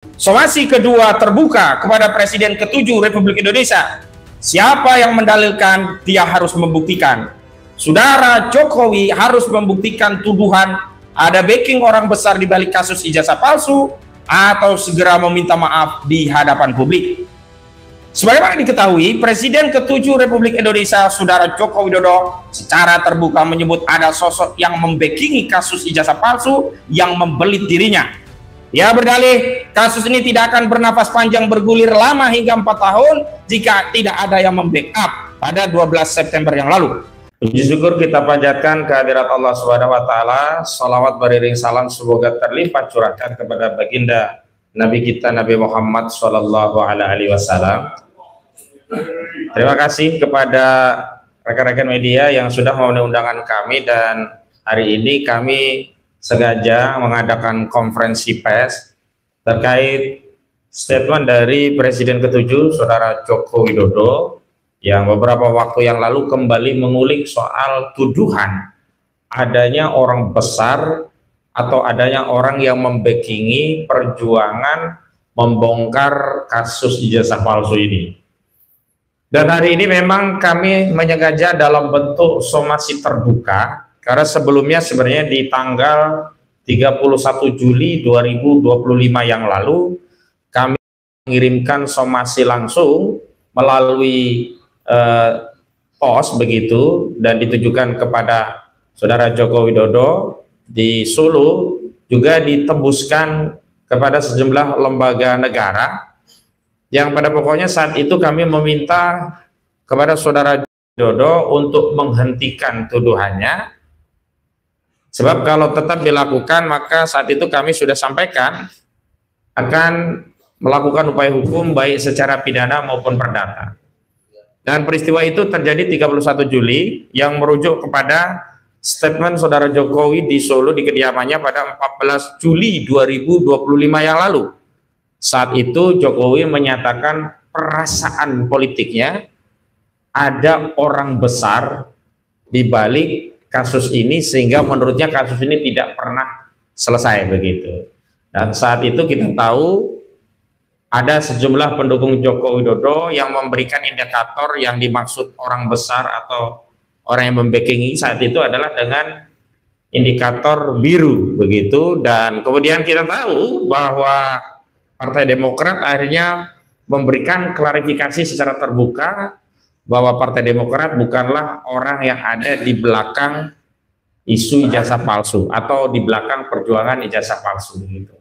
Somasi kedua terbuka kepada Presiden ke-7 Republik Indonesia. Siapa yang mendalilkan, dia harus membuktikan. Saudara Jokowi harus membuktikan tuduhan ada backing orang besar di balik kasus ijazah palsu atau segera meminta maaf di hadapan publik. Sebagaimana diketahui, Presiden ke-7 Republik Indonesia, Saudara Joko Widodo, secara terbuka menyebut ada sosok yang membackingi kasus ijazah palsu yang membelit dirinya. Ia berdalih, kasus ini tidak akan bernafas panjang bergulir lama hingga 4 tahun jika tidak ada yang membackup pada 12 September yang lalu. Puji syukur kita panjatkan kehadirat Allah Subhanahu wa taala. Salawat beriring salam semoga terlimpah curahkan kepada baginda Nabi kita Nabi Muhammad sallallahu alaihi wasallam. Terima kasih kepada rekan-rekan media yang sudah memenuhi undangan kami, dan hari ini kami sengaja mengadakan konferensi pers terkait statement dari Presiden ke-7 Saudara Joko Widodo yang beberapa waktu yang lalu kembali mengulik soal tuduhan adanya orang besar atau adanya orang yang membackingi perjuangan membongkar kasus ijazah palsu ini. Dan hari ini memang kami menyengaja dalam bentuk somasi terbuka, karena sebelumnya sebenarnya di tanggal 31 Juli 2025 yang lalu kami mengirimkan somasi langsung melalui pos begitu, dan ditujukan kepada Saudara Joko Widodo di Solo, juga ditembuskan kepada sejumlah lembaga negara yang pada pokoknya saat itu kami meminta kepada Saudara Widodo untuk menghentikan tuduhannya. Sebab kalau tetap dilakukan, maka saat itu kami sudah sampaikan akan melakukan upaya hukum baik secara pidana maupun perdata. Dan peristiwa itu terjadi 31 Juli yang merujuk kepada statement Saudara Jokowi di Solo di kediamannya pada 14 Juli 2025 yang lalu. Saat itu Jokowi menyatakan perasaan politiknya ada orang besar di balik kasus ini, sehingga menurutnya kasus ini tidak pernah selesai begitu. Dan saat itu kita tahu ada sejumlah pendukung Joko Widodo yang memberikan indikator yang dimaksud orang besar atau orang yang membackingi saat itu adalah dengan indikator biru begitu. Dan kemudian kita tahu bahwa Partai Demokrat akhirnya memberikan klarifikasi secara terbuka bahwa Partai Demokrat bukanlah orang yang ada di belakang isu ijazah palsu atau di belakang perjuangan ijazah palsu gitu.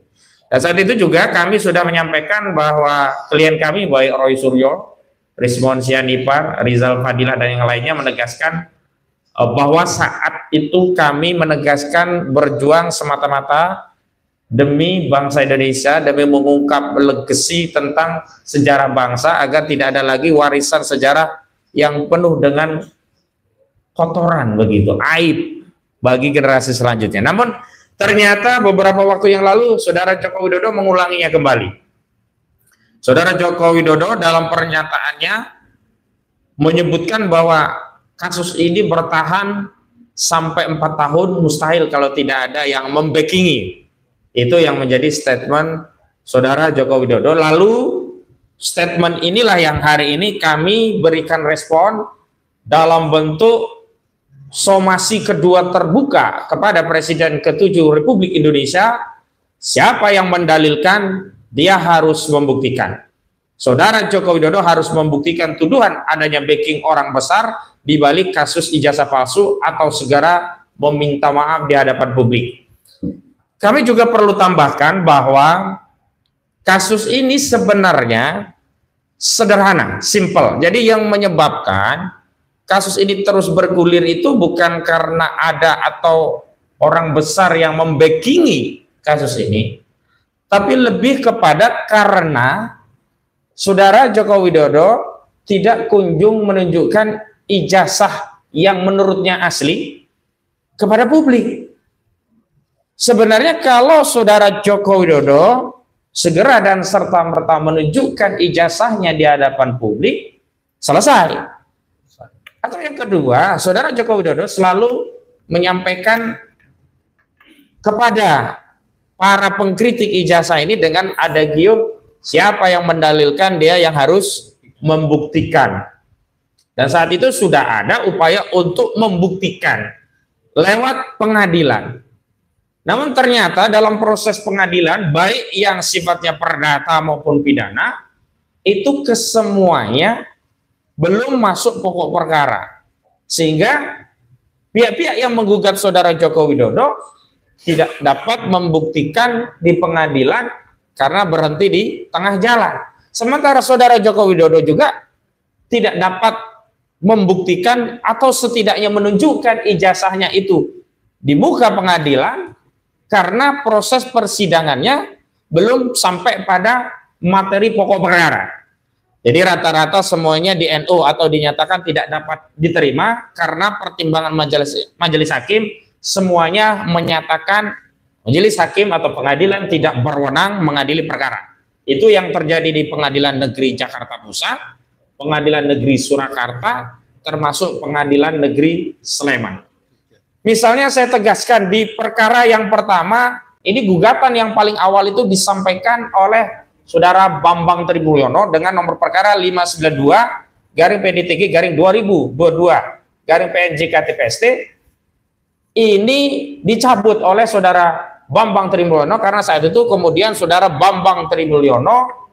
Dan saat itu juga kami sudah menyampaikan bahwa klien kami baik Roy Suryo, Rizmon Sianipar, Rizal Fadilah dan yang lainnya menegaskan bahwa saat itu kami menegaskan berjuang semata-mata demi bangsa Indonesia, demi mengungkap legasi tentang sejarah bangsa agar tidak ada lagi warisan sejarah yang penuh dengan kotoran begitu, aib bagi generasi selanjutnya. Namun ternyata beberapa waktu yang lalu Saudara Joko Widodo mengulanginya kembali. Saudara Joko Widodo dalam pernyataannya menyebutkan bahwa kasus ini bertahan sampai 4 tahun mustahil kalau tidak ada yang membackingi. Itu yang menjadi statement Saudara Joko Widodo. Lalu statement inilah yang hari ini kami berikan respon dalam bentuk somasi kedua terbuka kepada Presiden ke-7 Republik Indonesia. Siapa yang mendalilkan, dia harus membuktikan. Saudara Joko Widodo harus membuktikan tuduhan adanya backing orang besar di balik kasus ijazah palsu atau segera meminta maaf di hadapan publik. Kami juga perlu tambahkan bahwa kasus ini sebenarnya sederhana, simple. Jadi yang menyebabkan kasus ini terus bergulir itu bukan karena ada atau orang besar yang membackingi kasus ini, tapi lebih kepada karena Saudara Joko Widodo tidak kunjung menunjukkan ijazah yang menurutnya asli kepada publik. Sebenarnya kalau Saudara Joko Widodo segera dan serta-merta menunjukkan ijazahnya di hadapan publik, selesai. Atau yang kedua, Saudara Joko Widodo selalu menyampaikan kepada para pengkritik ijazah ini dengan adagium siapa yang mendalilkan, dia yang harus membuktikan. Dan saat itu sudah ada upaya untuk membuktikan lewat pengadilan. Namun ternyata dalam proses pengadilan, baik yang sifatnya perdata maupun pidana, itu kesemuanya belum masuk pokok perkara. Sehingga pihak-pihak yang menggugat saudara Joko Widodo tidak dapat membuktikan di pengadilan karena berhenti di tengah jalan. Sementara saudara Joko Widodo juga tidak dapat membuktikan atau setidaknya menunjukkan ijazahnya itu di muka pengadilan karena proses persidangannya belum sampai pada materi pokok perkara. Jadi rata-rata semuanya di NU atau dinyatakan tidak dapat diterima karena pertimbangan majelis hakim semuanya menyatakan majelis hakim atau pengadilan tidak berwenang mengadili perkara. Itu yang terjadi di Pengadilan Negeri Jakarta Pusat, Pengadilan Negeri Surakarta, termasuk Pengadilan Negeri Sleman. Misalnya saya tegaskan di perkara yang pertama, ini gugatan yang paling awal itu disampaikan oleh Saudara Bambang Trimulyono dengan nomor perkara 592 garing PDTG garing 2022 garing PNJKTPST. Ini dicabut oleh Saudara Bambang Trimulyono karena saat itu kemudian Saudara Bambang Trimulyono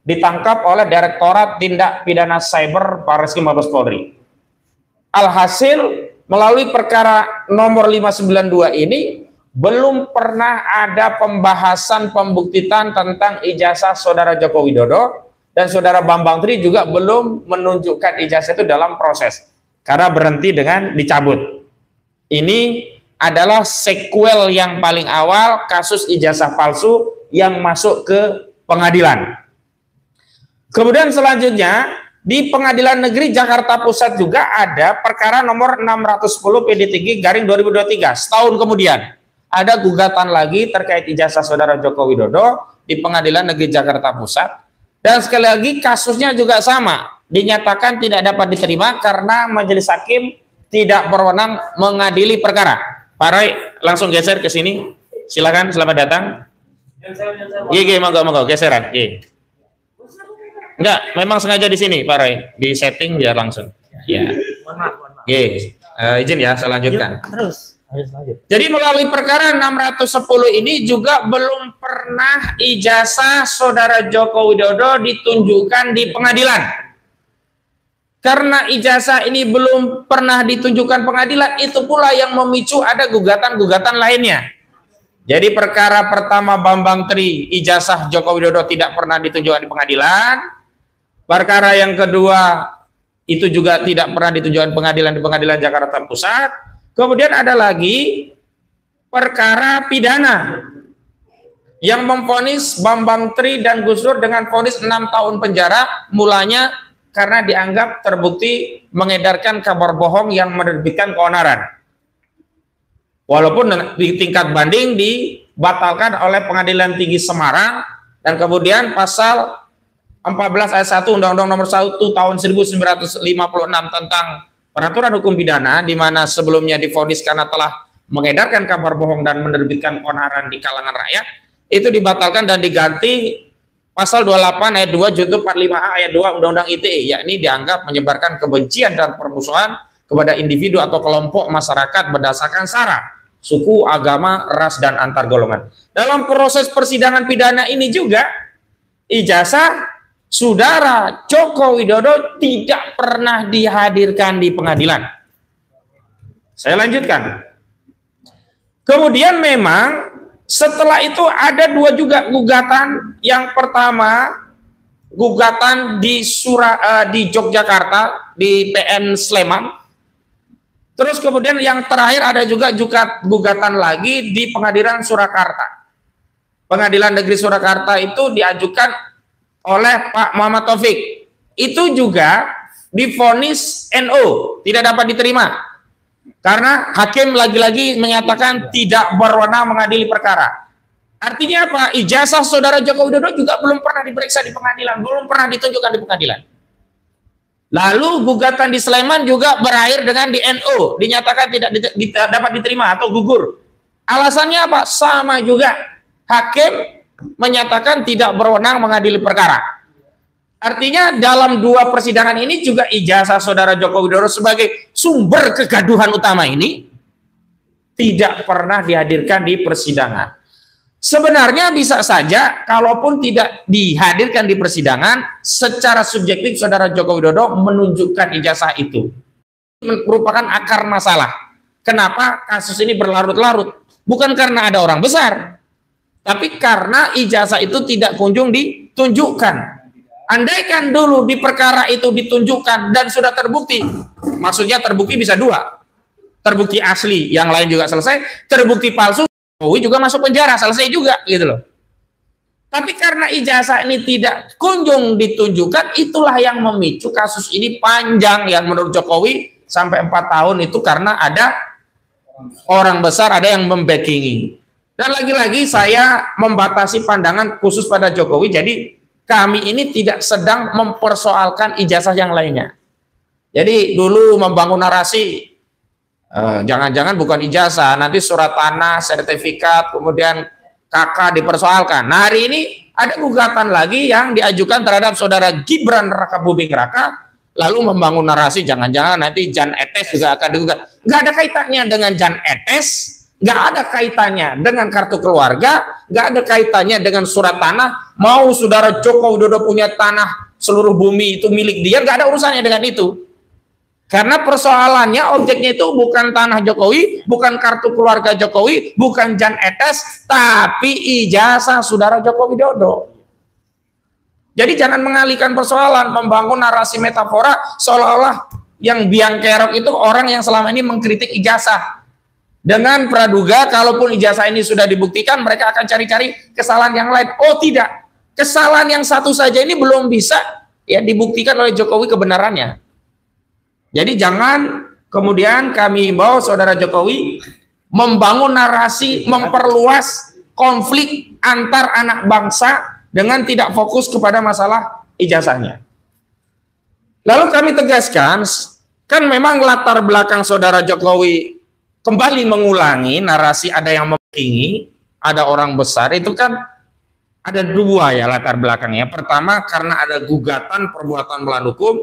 ditangkap oleh Direktorat Tindak Pidana Cyber Barreskrim Mabes Polri. Alhasil melalui perkara nomor 592 ini belum pernah ada pembahasan pembuktian tentang ijazah saudara Joko Widodo, dan saudara Bambang Tri juga belum menunjukkan ijazah itu dalam proses karena berhenti dengan dicabut. Ini adalah sequel yang paling awal kasus ijazah palsu yang masuk ke pengadilan. Kemudian selanjutnya di Pengadilan Negeri Jakarta Pusat juga ada perkara nomor 610 PDTG garing 2023. Setahun kemudian ada gugatan lagi terkait ijazah saudara Joko Widodo di Pengadilan Negeri Jakarta Pusat. Dan sekali lagi kasusnya juga sama, dinyatakan tidak dapat diterima karena majelis hakim tidak berwenang mengadili perkara. Pak Roy, langsung geser ke sini. Silakan, selamat datang. Iya, monggo, geseran. Enggak, memang sengaja di sini, Pak Roy. Di setting biar langsung. Ya. Izin ya, saya lanjutkan. Terus. Jadi melalui perkara 610 ini juga belum pernah ijazah saudara Joko Widodo ditunjukkan di pengadilan. Karena ijazah ini belum pernah ditunjukkan pengadilan, itu pula yang memicu ada gugatan-gugatan lainnya. Jadi perkara pertama Bambang Tri, ijazah Joko Widodo tidak pernah ditunjukkan di pengadilan. Perkara yang kedua itu juga tidak pernah ditunjukkan pengadilan di Pengadilan Jakarta Pusat. Kemudian ada lagi perkara pidana yang memvonis Bambang Tri dan Gus Dur dengan vonis 6 tahun penjara, mulanya karena dianggap terbukti mengedarkan kabar bohong yang menerbitkan keonaran. Walaupun di tingkat banding dibatalkan oleh Pengadilan Tinggi Semarang, dan kemudian pasal 14 ayat 1 Undang-Undang Nomor 1 Tahun 1956 tentang Peraturan Hukum Pidana, di mana sebelumnya divonis karena telah mengedarkan kabar bohong dan menerbitkan keonaran di kalangan rakyat, itu dibatalkan dan diganti pasal 28 ayat 2 junto 45A ayat 2 Undang-Undang ITE, yakni dianggap menyebarkan kebencian dan permusuhan kepada individu atau kelompok masyarakat berdasarkan sara, suku, agama, ras, dan antar golongan. Dalam proses persidangan pidana ini juga ijazah saudara Joko Widodo tidak pernah dihadirkan di pengadilan. Saya lanjutkan. Kemudian memang setelah itu ada dua juga gugatan. Yang pertama gugatan di Yogyakarta di PN Sleman. Terus kemudian yang terakhir ada juga gugatan lagi di Pengadilan Surakarta. Pengadilan Negeri Surakarta itu diajukan oleh Pak Muhammad Taufik. Itu juga divonis NU tidak dapat diterima karena hakim lagi-lagi menyatakan tidak berwenang mengadili perkara. Artinya apa? Ijazah saudara Joko Widodo juga belum pernah diperiksa di pengadilan, belum pernah ditunjukkan di pengadilan. Lalu gugatan di Sleman juga berakhir dengan di NU dinyatakan tidak dapat diterima atau gugur. Alasannya apa? Sama juga. hakim menyatakan tidak berwenang mengadili perkara. Artinya dalam dua persidangan ini juga ijazah saudara Joko Widodo sebagai sumber kegaduhan utama ini tidak pernah dihadirkan di persidangan. Sebenarnya bisa saja kalaupun tidak dihadirkan di persidangan, secara subjektif saudara Joko Widodo menunjukkan ijazah itu. Merupakan akar masalah. Kenapa kasus ini berlarut-larut? Bukan karena ada orang besar, tapi karena ijazah itu tidak kunjung ditunjukkan. Andaikan dulu di perkara itu ditunjukkan dan sudah terbukti, maksudnya terbukti bisa dua, terbukti asli, yang lain juga selesai, terbukti palsu, Jokowi juga masuk penjara, selesai juga, gitu loh. Tapi karena ijazah ini tidak kunjung ditunjukkan, itulah yang memicu kasus ini panjang, yang menurut Jokowi sampai 4 tahun itu karena ada orang besar, ada yang membackingi. Dan lagi-lagi saya membatasi pandangan khusus pada Jokowi, jadi kami ini tidak sedang mempersoalkan ijazah yang lainnya. Jadi dulu membangun narasi, jangan-jangan bukan ijazah, nanti surat tanah, sertifikat, kemudian KK dipersoalkan. Nah hari ini ada gugatan lagi yang diajukan terhadap saudara Gibran Rakabuming Raka, lalu membangun narasi, jangan-jangan nanti Jan Etes juga akan digugat. Nggak ada kaitannya dengan Jan Etes, nggak ada kaitannya dengan kartu keluarga, nggak ada kaitannya dengan surat tanah. Mau saudara Joko Widodo punya tanah seluruh bumi itu milik dia, nggak ada urusannya dengan itu. Karena persoalannya objeknya itu bukan tanah Jokowi, bukan kartu keluarga Jokowi, bukan Jan Etes, tapi ijazah saudara Joko Widodo. Jadi jangan mengalihkan persoalan, membangun narasi metafora seolah-olah yang biang kerok itu orang yang selama ini mengkritik ijazah. Dengan praduga, kalaupun ijazah ini sudah dibuktikan, mereka akan cari-cari kesalahan yang lain. Oh tidak, kesalahan yang satu saja ini belum bisa ya dibuktikan oleh Jokowi kebenarannya. Jadi jangan kemudian kami bawa saudara Jokowi membangun narasi, memperluas konflik antar anak bangsa dengan tidak fokus kepada masalah ijazahnya. Lalu kami tegaskan, kan memang latar belakang saudara Jokowi kembali mengulangi narasi ada yang membackingi, ada orang besar, itu kan ada dua ya latar belakangnya. Pertama karena ada gugatan perbuatan melawan hukum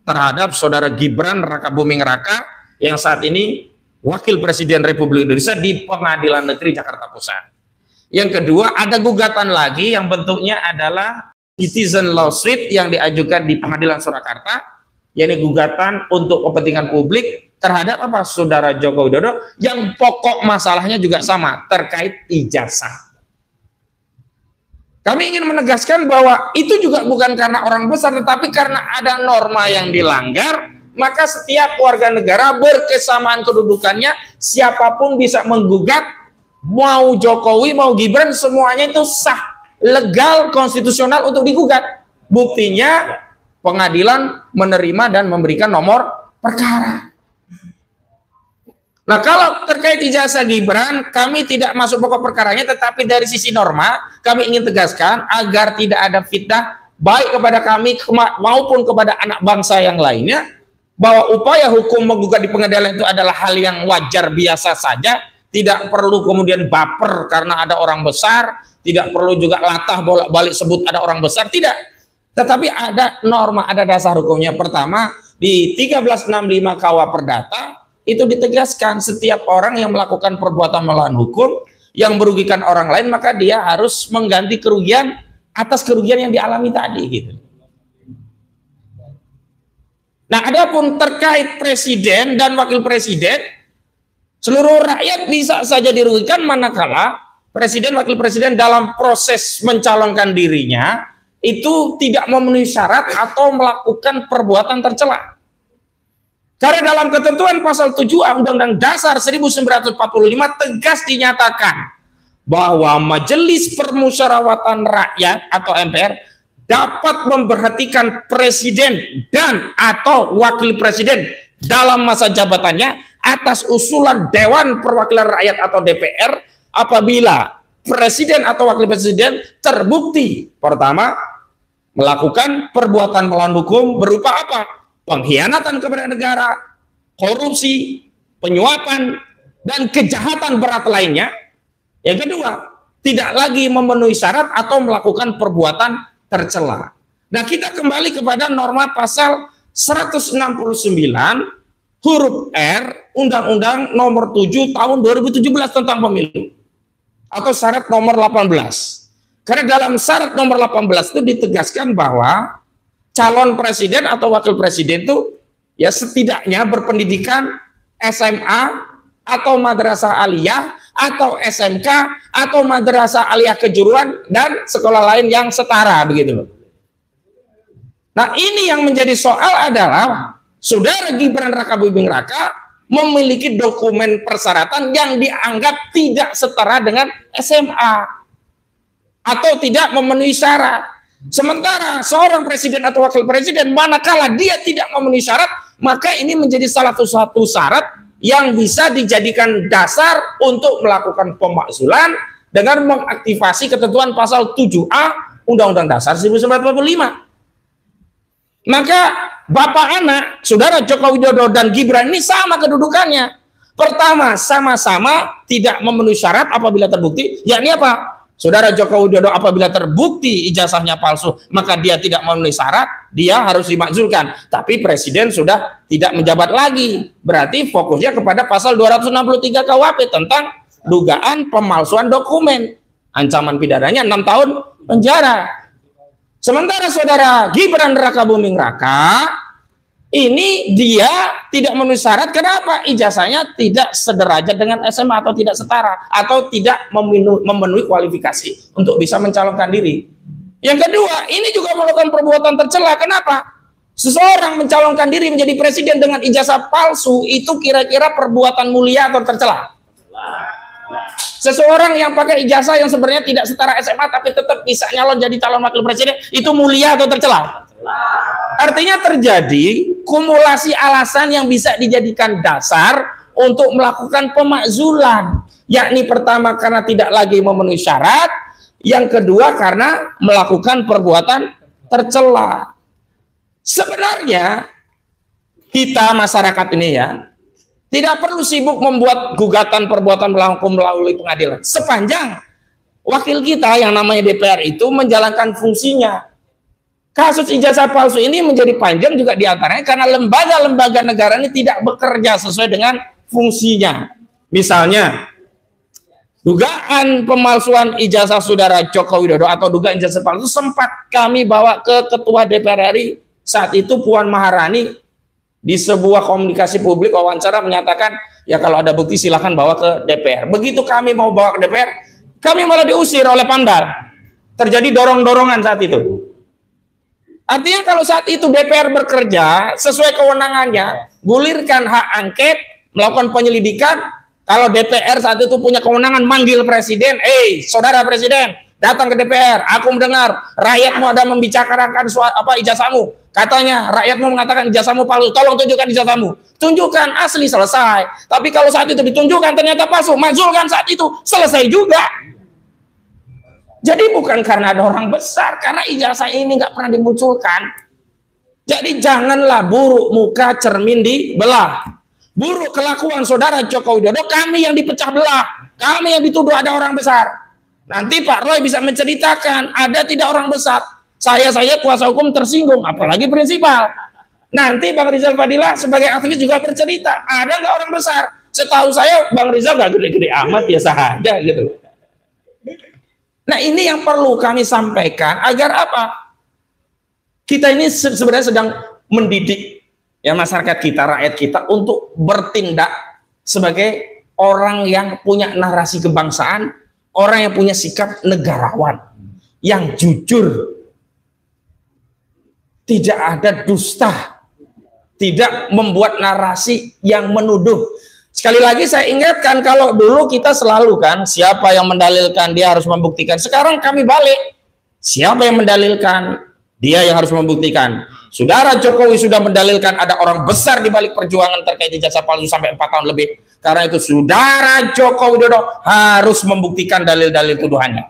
terhadap saudara Gibran Rakabuming Raka yang saat ini Wakil Presiden Republik Indonesia di Pengadilan Negeri Jakarta Pusat. Yang kedua ada gugatan lagi yang bentuknya adalah citizen lawsuit yang diajukan di Pengadilan Surakarta, yakni gugatan untuk kepentingan publik terhadap apa saudara Joko Widodo yang pokok masalahnya juga sama terkait ijazah. Kami ingin menegaskan bahwa itu juga bukan karena orang besar, tetapi karena ada norma yang dilanggar, maka setiap warga negara berkesamaan kedudukannya, siapapun bisa menggugat, mau Jokowi, mau Gibran, semuanya itu sah, legal, konstitusional untuk digugat. Buktinya pengadilan menerima dan memberikan nomor perkara. Nah kalau terkait ijazah Gibran, kami tidak masuk pokok perkaranya, tetapi dari sisi norma, kami ingin tegaskan agar tidak ada fitnah, baik kepada kami maupun kepada anak bangsa yang lainnya, bahwa upaya hukum menggugat di pengadilan itu adalah hal yang wajar biasa saja, tidak perlu kemudian baper karena ada orang besar, tidak perlu juga latah bolak-balik sebut ada orang besar, tidak. Tetapi ada norma, ada dasar hukumnya. Pertama, di 1365 KUH Perdata, itu ditegaskan setiap orang yang melakukan perbuatan melawan hukum yang merugikan orang lain, maka dia harus mengganti kerugian atas kerugian yang dialami tadi gitu. Nah, adapun terkait presiden dan wakil presiden, seluruh rakyat bisa saja dirugikan manakala presiden wakil presiden dalam proses mencalonkan dirinya itu tidak memenuhi syarat atau melakukan perbuatan tercela. Karena dalam ketentuan pasal 7A Undang-Undang Dasar 1945 tegas dinyatakan bahwa Majelis Permusyawaratan Rakyat atau MPR dapat memberhentikan presiden dan atau wakil presiden dalam masa jabatannya atas usulan Dewan Perwakilan Rakyat atau DPR apabila presiden atau wakil presiden terbukti pertama melakukan perbuatan melawan hukum berupa apa? Pengkhianatan kepada negara, korupsi, penyuapan, dan kejahatan berat lainnya. Yang kedua, tidak lagi memenuhi syarat atau melakukan perbuatan tercela. Nah, kita kembali kepada norma pasal 169 huruf R Undang-Undang Nomor 7 Tahun 2017 tentang pemilu atau syarat nomor 18. Karena dalam syarat nomor 18 itu ditegaskan bahwa calon presiden atau wakil presiden itu ya setidaknya berpendidikan SMA atau madrasah aliyah atau SMK atau madrasah aliyah kejuruan dan sekolah lain yang setara, begitu loh. Nah, ini yang menjadi soal adalah Saudara Gibran Rakabuming Raka memiliki dokumen persyaratan yang dianggap tidak setara dengan SMA atau tidak memenuhi syarat. Sementara seorang presiden atau wakil presiden manakala dia tidak memenuhi syarat, maka ini menjadi salah satu syarat yang bisa dijadikan dasar untuk melakukan pemakzulan dengan mengaktifasi ketentuan pasal 7A Undang-Undang Dasar 1945. Maka bapak anak, Saudara Joko Widodo dan Gibran ini sama kedudukannya. Pertama, sama-sama tidak memenuhi syarat apabila terbukti, yakni apa? Saudara Joko Widodo apabila terbukti ijazahnya palsu, maka dia tidak memenuhi syarat, dia harus dimakzulkan. Tapi presiden sudah tidak menjabat lagi. Berarti fokusnya kepada pasal 263 KUHP tentang dugaan pemalsuan dokumen. Ancaman pidananya 6 tahun penjara. Sementara Saudara Gibran Rakabuming Raka ini dia tidak memenuhi syarat. Kenapa? Ijazahnya tidak sederajat dengan SMA atau tidak setara atau tidak memenuhi kualifikasi untuk bisa mencalonkan diri. Yang kedua, ini juga melakukan perbuatan tercela. Kenapa? Seseorang mencalonkan diri menjadi presiden dengan ijazah palsu itu kira-kira perbuatan mulia atau tercela? Seseorang yang pakai ijazah yang sebenarnya tidak setara SMA tapi tetap bisa nyalon jadi calon wakil presiden, itu mulia atau tercela? Artinya terjadi kumulasi alasan yang bisa dijadikan dasar untuk melakukan pemakzulan, yakni pertama karena tidak lagi memenuhi syarat, yang kedua karena melakukan perbuatan tercela. Sebenarnya kita masyarakat ini ya tidak perlu sibuk membuat gugatan perbuatan melawan hukum melalui pengadilan. Sepanjang wakil kita yang namanya DPR itu menjalankan fungsinya. Kasus ijazah palsu ini menjadi panjang juga diantaranya karena lembaga-lembaga negara ini tidak bekerja sesuai dengan fungsinya. Misalnya, dugaan pemalsuan ijazah Saudara Joko Widodo atau dugaan ijazah palsu sempat kami bawa ke Ketua DPR RI saat itu Puan Maharani. Di sebuah komunikasi publik wawancara menyatakan, ya kalau ada bukti silahkan bawa ke DPR. Begitu kami mau bawa ke DPR, kami malah diusir oleh Pamdal. Terjadi dorong-dorongan saat itu. Artinya kalau saat itu DPR bekerja sesuai kewenangannya, gulirkan hak angket, melakukan penyelidikan. Kalau DPR saat itu punya kewenangan manggil presiden, saudara presiden, datang ke DPR, aku mendengar rakyatmu ada membicarakan ijazahmu. Katanya rakyatmu mengatakan ijazahmu palsu, tolong tunjukkan ijazahmu. Tunjukkan asli, selesai. Tapi kalau saat itu ditunjukkan ternyata palsu, makzulkan saat itu, selesai juga. Jadi bukan karena ada orang besar, karena ijazah ini nggak pernah dimunculkan. Jadi janganlah buruk muka cermin dibelah. Buruk kelakuan Saudara Joko Widodo, kami yang dipecah belah. Kami yang dituduh ada orang besar. Nanti Pak Roy bisa menceritakan ada tidak orang besar. Saya kuasa hukum tersinggung, apalagi prinsipal. Nanti Bang Rizal Fadilah sebagai aktivis juga bercerita, ada nggak orang besar? Setahu saya Bang Rizal nggak gede-gede amat, biasa aja gitu. Nah, ini yang perlu kami sampaikan agar apa? Kita ini sebenarnya sedang mendidik ya masyarakat kita, rakyat kita untuk bertindak sebagai orang yang punya narasi kebangsaan, orang yang punya sikap negarawan, yang jujur, tidak ada dusta, tidak membuat narasi yang menuduh. Sekali lagi saya ingatkan, kalau dulu kita selalu kan, siapa yang mendalilkan dia harus membuktikan. Sekarang kami balik, siapa yang mendalilkan dia yang harus membuktikan. Saudara Jokowi sudah mendalilkan ada orang besar di balik perjuangan terkait ijazah palsu sampai 4 tahun lebih. Karena itu Saudara Joko Widodo harus membuktikan dalil-dalil tuduhannya.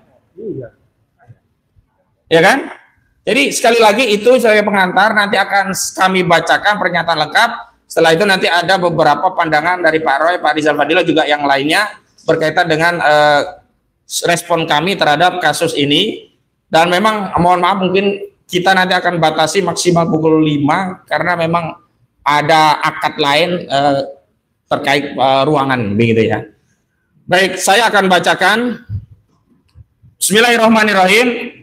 Ya kan? Jadi sekali lagi itu saya pengantar, nanti akan kami bacakan pernyataan lengkap. Setelah itu nanti ada beberapa pandangan dari Pak Roy, Pak Rizal Fadilah juga yang lainnya berkaitan dengan respon kami terhadap kasus ini, dan memang mohon maaf mungkin kita nanti akan batasi maksimal pukul 5 karena memang ada akad lain terkait ruangan begitu ya. Baik, saya akan bacakan. Bismillahirrahmanirrahim.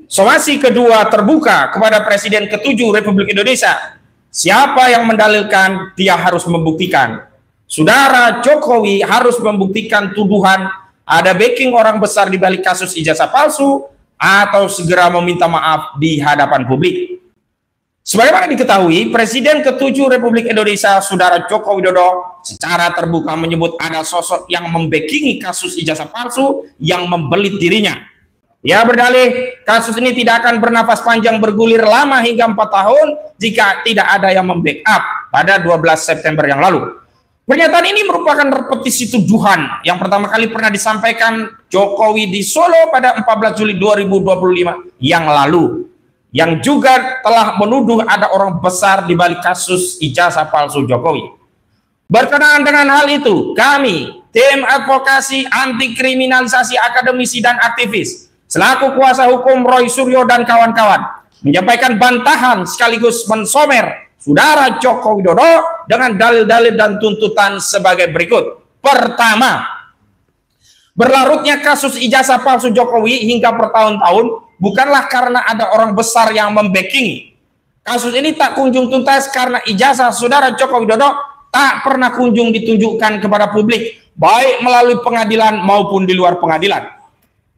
Somasi kedua terbuka kepada Presiden ke-7 Republik Indonesia. Siapa yang mendalilkan, dia harus membuktikan. Saudara Jokowi harus membuktikan tuduhan ada backing orang besar di balik kasus ijazah palsu atau segera meminta maaf di hadapan publik. Sebagaimana diketahui, Presiden ke-7 Republik Indonesia, Saudara Joko Widodo, secara terbuka menyebut ada sosok yang membackingi kasus ijazah palsu yang membelit dirinya. Ia berdalih, kasus ini tidak akan bernafas panjang bergulir lama hingga 4 tahun jika tidak ada yang membackup pada 12 September yang lalu. Pernyataan ini merupakan repetisi tuduhan yang pertama kali pernah disampaikan Jokowi di Solo pada 14 Juli 2025 yang lalu, yang juga telah menuduh ada orang besar di balik kasus ijazah palsu Jokowi. Berkenaan dengan hal itu, kami, tim advokasi anti kriminalisasi akademisi dan aktivis, selaku kuasa hukum Roy Suryo dan kawan-kawan, menyampaikan bantahan sekaligus mensomer Saudara Joko Widodo dengan dalil-dalil dan tuntutan sebagai berikut. Pertama, berlarutnya kasus ijazah palsu Jokowi hingga bertahun-tahun bukanlah karena ada orang besar yang membackingi. Kasus ini tak kunjung tuntas karena ijazah Saudara Joko Widodo tak pernah kunjung ditunjukkan kepada publik, baik melalui pengadilan maupun di luar pengadilan.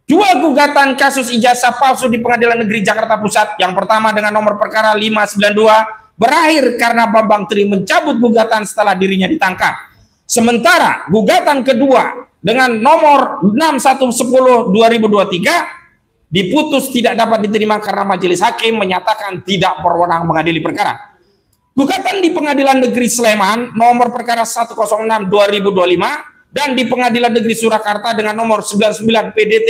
Dua gugatan kasus ijazah palsu di Pengadilan Negeri Jakarta Pusat, yang pertama dengan nomor perkara 592, berakhir karena Bambang Tri mencabut gugatan setelah dirinya ditangkap. Sementara gugatan kedua dengan nomor 6110/2023 diputus tidak dapat diterima karena majelis hakim menyatakan tidak berwenang mengadili perkara. Gugatan di Pengadilan Negeri Sleman nomor perkara 106/2025 dan di Pengadilan Negeri Surakarta dengan nomor 99 PDT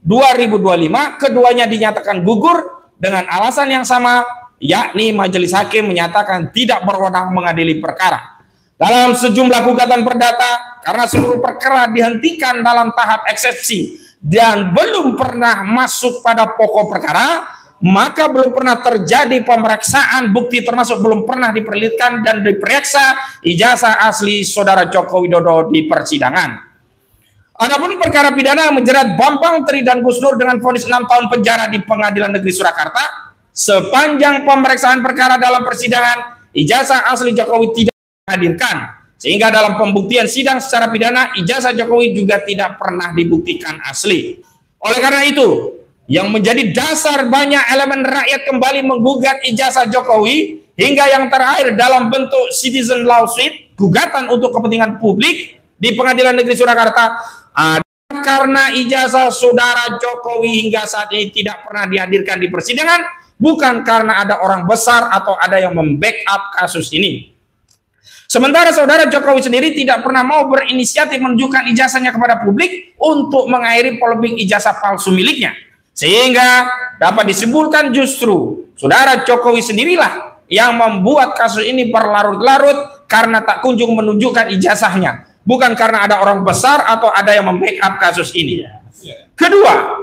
2025, keduanya dinyatakan gugur dengan alasan yang sama, yakni majelis hakim menyatakan tidak berwenang mengadili perkara. Dalam sejumlah gugatan perdata, karena seluruh perkara dihentikan dalam tahap eksepsi dan belum pernah masuk pada pokok perkara, maka belum pernah terjadi pemeriksaan bukti, termasuk belum pernah diperlihatkan dan diperiksa ijazah asli Saudara Joko Widodo di persidangan. Adapun perkara pidana menjerat Bambang Tri dan Gus Nur dengan vonis 6 tahun penjara di Pengadilan Negeri Surakarta, sepanjang pemeriksaan perkara dalam persidangan, ijazah asli Jokowi tidak dihadirkan, sehingga dalam pembuktian sidang secara pidana, ijazah Jokowi juga tidak pernah dibuktikan asli. Oleh karena itu, yang menjadi dasar banyak elemen rakyat kembali menggugat ijazah Jokowi, hingga yang terakhir dalam bentuk citizen lawsuit, gugatan untuk kepentingan publik di Pengadilan Negeri Surakarta, karena ijazah Saudara Jokowi hingga saat ini tidak pernah dihadirkan di persidangan, bukan karena ada orang besar atau ada yang membackup kasus ini. Sementara Saudara Jokowi sendiri tidak pernah mau berinisiatif menunjukkan ijazahnya kepada publik untuk mengakhiri polemik ijazah palsu miliknya. Sehingga dapat disimpulkan justru Saudara Jokowi sendirilah yang membuat kasus ini berlarut-larut karena tak kunjung menunjukkan ijazahnya, bukan karena ada orang besar atau ada yang membackup kasus ini. Kedua,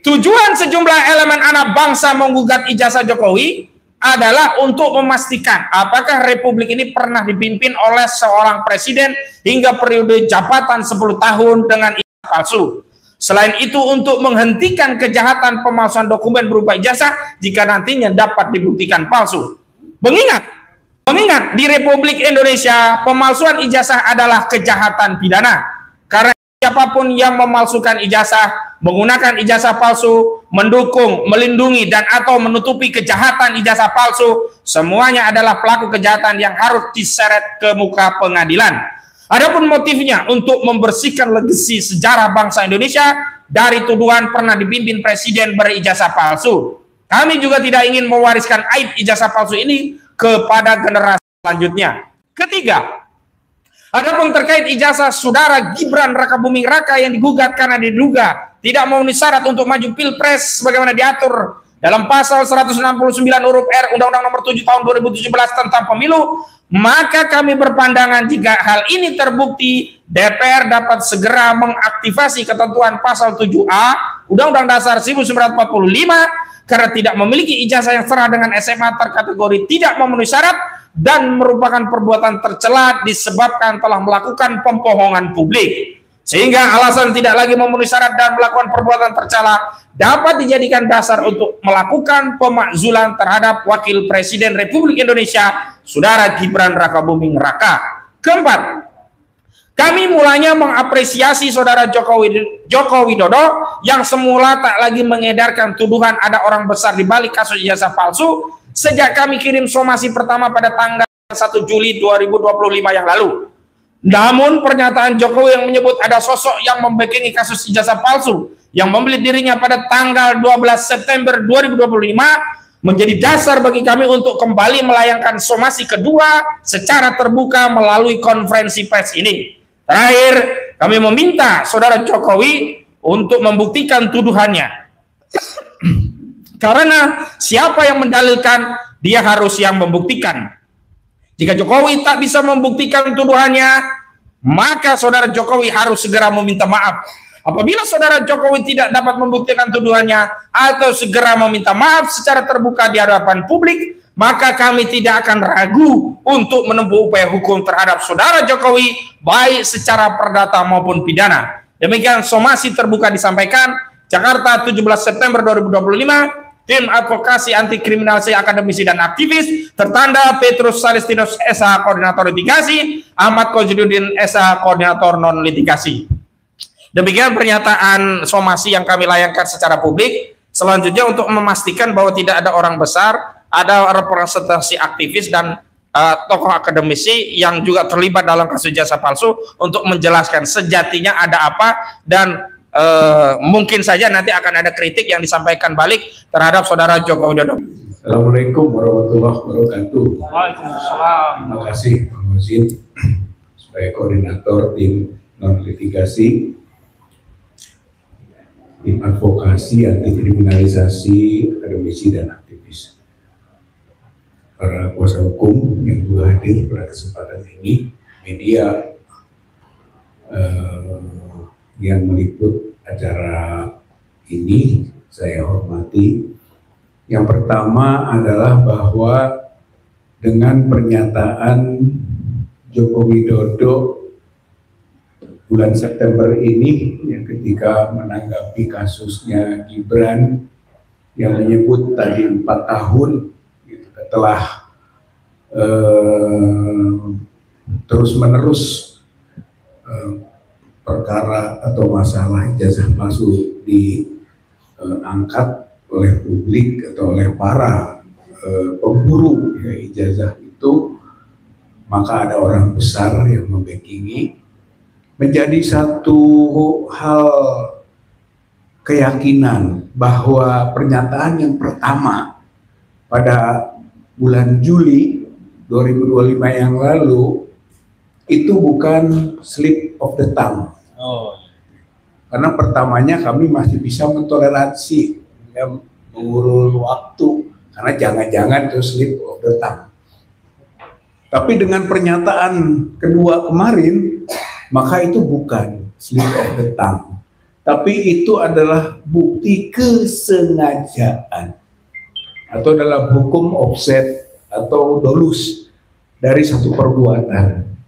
tujuan sejumlah elemen anak bangsa menggugat ijazah Jokowi adalah untuk memastikan apakah Republik ini pernah dipimpin oleh seorang presiden hingga periode jabatan 10 tahun dengan ijazah palsu. Selain itu, untuk menghentikan kejahatan pemalsuan dokumen berupa ijazah jika nantinya dapat dibuktikan palsu. Mengingat di Republik Indonesia pemalsuan ijazah adalah kejahatan pidana, karena siapapun yang memalsukan ijazah, menggunakan ijazah palsu, mendukung, melindungi, dan atau menutupi kejahatan ijazah palsu, semuanya adalah pelaku kejahatan yang harus diseret ke muka pengadilan. Adapun motifnya untuk membersihkan legasi sejarah bangsa Indonesia dari tuduhan pernah dipimpin presiden berijazah palsu. Kami juga tidak ingin mewariskan aib ijazah palsu ini kepada generasi selanjutnya. Ketiga, adapun terkait ijazah Saudara Gibran Rakabuming Raka yang digugat karena diduga tidak memenuhi syarat untuk maju pilpres sebagaimana diatur dalam pasal 169 huruf R Undang-Undang Nomor 7 Tahun 2017 tentang Pemilu, maka kami berpandangan jika hal ini terbukti, DPR dapat segera mengaktifasi ketentuan pasal 7A Undang-Undang Dasar 1945 karena tidak memiliki ijazah yang setara dengan SMA terkategori tidak memenuhi syarat dan merupakan perbuatan tercela disebabkan telah melakukan pembohongan publik. Sehingga alasan tidak lagi memenuhi syarat dan melakukan perbuatan tercela dapat dijadikan dasar untuk melakukan pemakzulan terhadap Wakil Presiden Republik Indonesia, Saudara Gibran Rakabuming Raka. Keempat, kami mulanya mengapresiasi Saudara Joko Widodo yang semula tak lagi mengedarkan tuduhan ada orang besar di balik kasus ijazah palsu sejak kami kirim somasi pertama pada tanggal 1 Juli 2025 yang lalu. Namun pernyataan Jokowi yang menyebut ada sosok yang membackingi kasus ijazah palsu yang membeli dirinya pada tanggal 12 September 2025 menjadi dasar bagi kami untuk kembali melayangkan somasi kedua secara terbuka melalui konferensi pers ini. Terakhir, kami meminta Saudara Jokowi untuk membuktikan tuduhannya. Karena siapa yang mendalilkan, dia harus yang membuktikan. Jika Jokowi tak bisa membuktikan tuduhannya, maka Saudara Jokowi harus segera meminta maaf. Apabila Saudara Jokowi tidak dapat membuktikan tuduhannya atau segera meminta maaf secara terbuka di hadapan publik, maka kami tidak akan ragu untuk menempuh upaya hukum terhadap Saudara Jokowi, baik secara perdata maupun pidana. Demikian somasi terbuka disampaikan, Jakarta 17 September 2025, Tim Advokasi Anti Kriminalisasi Akademisi dan Aktivis, tertanda Petrus Salestinus SH Koordinator Litigasi, Ahmad Kozidudin SH Koordinator Non Litigasi. Demikian pernyataan somasi yang kami layangkan secara publik. Selanjutnya untuk memastikan bahwa tidak ada orang besar, ada representasi aktivis dan tokoh akademisi yang juga terlibat dalam kasus ijazah palsu untuk menjelaskan sejatinya ada apa dan mungkin saja nanti akan ada kritik yang disampaikan balik terhadap Saudara Joko Widodo. Assalamualaikum warahmatullahi wabarakatuh. Waalaikumsalam. Terima kasih Pak Muhsin sebagai koordinator tim non litigasi, tim advokasi anti kriminalisasi akademisi dan aktivis. Para kuasa hukum yang juga hadir pada kesempatan ini, media yang meliput acara ini saya hormati. Yang pertama adalah bahwa dengan pernyataan Joko Widodo bulan September ini yang ketika menanggapi kasusnya Gibran yang menyebut tadi 4 tahun gitu, setelah terus-menerus perkara atau masalah ijazah palsu diangkat oleh publik atau oleh para pemburu ya, ijazah itu, maka ada orang besar yang membackingi, menjadi satu hal keyakinan bahwa pernyataan yang pertama pada bulan Juli 2025 yang lalu itu bukan slip of the tongue. Karena pertamanya kami masih bisa mentoleransi ya, mengulur waktu karena jangan-jangan itu slip of the tongue. Tapi dengan pernyataan kedua kemarin, maka itu bukan slip of the tongue, tapi itu adalah bukti kesengajaan atau dalam hukum offset atau dolus dari satu perbuatan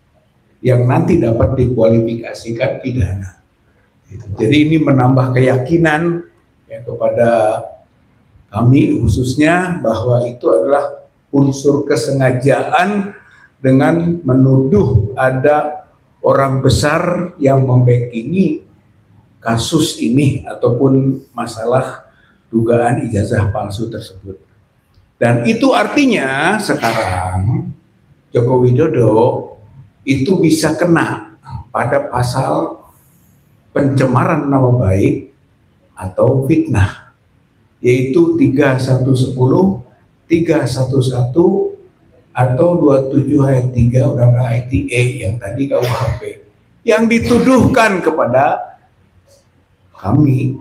yang nanti dapat dikualifikasikan pidana. Jadi ini menambah keyakinan ya, kepada kami khususnya bahwa itu adalah unsur kesengajaan dengan menuduh ada orang besar yang membackingi kasus ini ataupun masalah dugaan ijazah palsu tersebut. Dan itu artinya sekarang Joko Widodo itu bisa kena pada pasal pencemaran nama baik atau fitnah, yaitu 3110, 311 atau 27 ayat 3 Undang-Undang ITE yang tadi KUHP yang dituduhkan kepada kami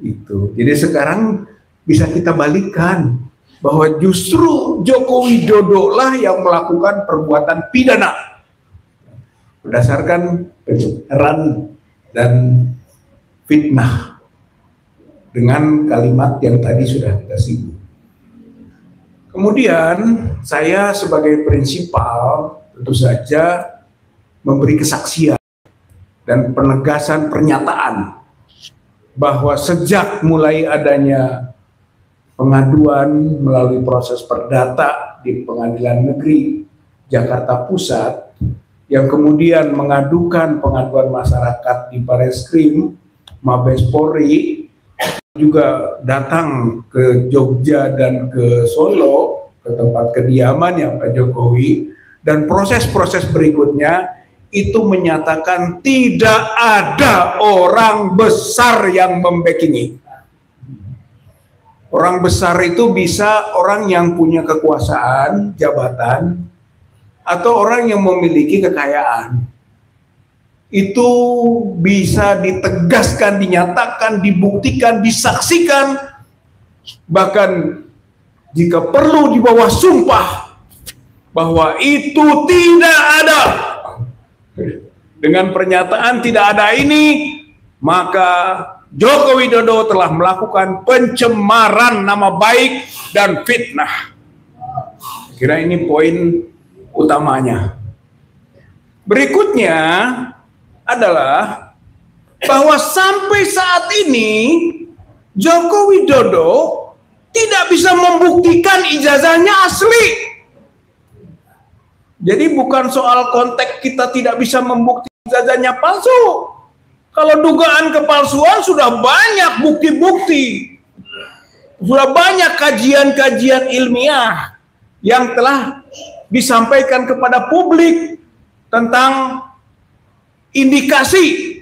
itu. Jadi sekarang bisa kita balikan bahwa justru Joko Widodo lah yang melakukan perbuatan pidana berdasarkan pencemaran dan fitnah dengan kalimat yang tadi sudah kita singgung. Kemudian saya sebagai prinsipal tentu saja memberi kesaksian dan penegasan pernyataan bahwa sejak mulai adanya pengaduan melalui proses perdata di Pengadilan Negeri Jakarta Pusat yang kemudian mengadukan pengaduan masyarakat di Bareskrim Mabes Polri, juga datang ke Jogja dan ke Solo, ke tempat kediamannya Pak Jokowi, dan proses-proses berikutnya itu menyatakan tidak ada orang besar yang membackingi. Orang besar itu bisa orang yang punya kekuasaan, jabatan, atau orang yang memiliki kekayaan. Itu bisa ditegaskan, dinyatakan, dibuktikan, disaksikan, bahkan jika perlu di bawah sumpah bahwa itu tidak ada. Dengan pernyataan tidak ada ini, maka Joko Widodo telah melakukan pencemaran nama baik dan fitnah. Kira ini poin utamanya. Berikutnya adalah bahwa sampai saat ini Joko Widodo tidak bisa membuktikan ijazahnya asli. Jadi bukan soal konteks kita tidak bisa membuktikan ijazahnya palsu. Kalau dugaan kepalsuan sudah banyak bukti-bukti. Sudah banyak kajian-kajian ilmiah yang telah disampaikan kepada publik tentang indikasi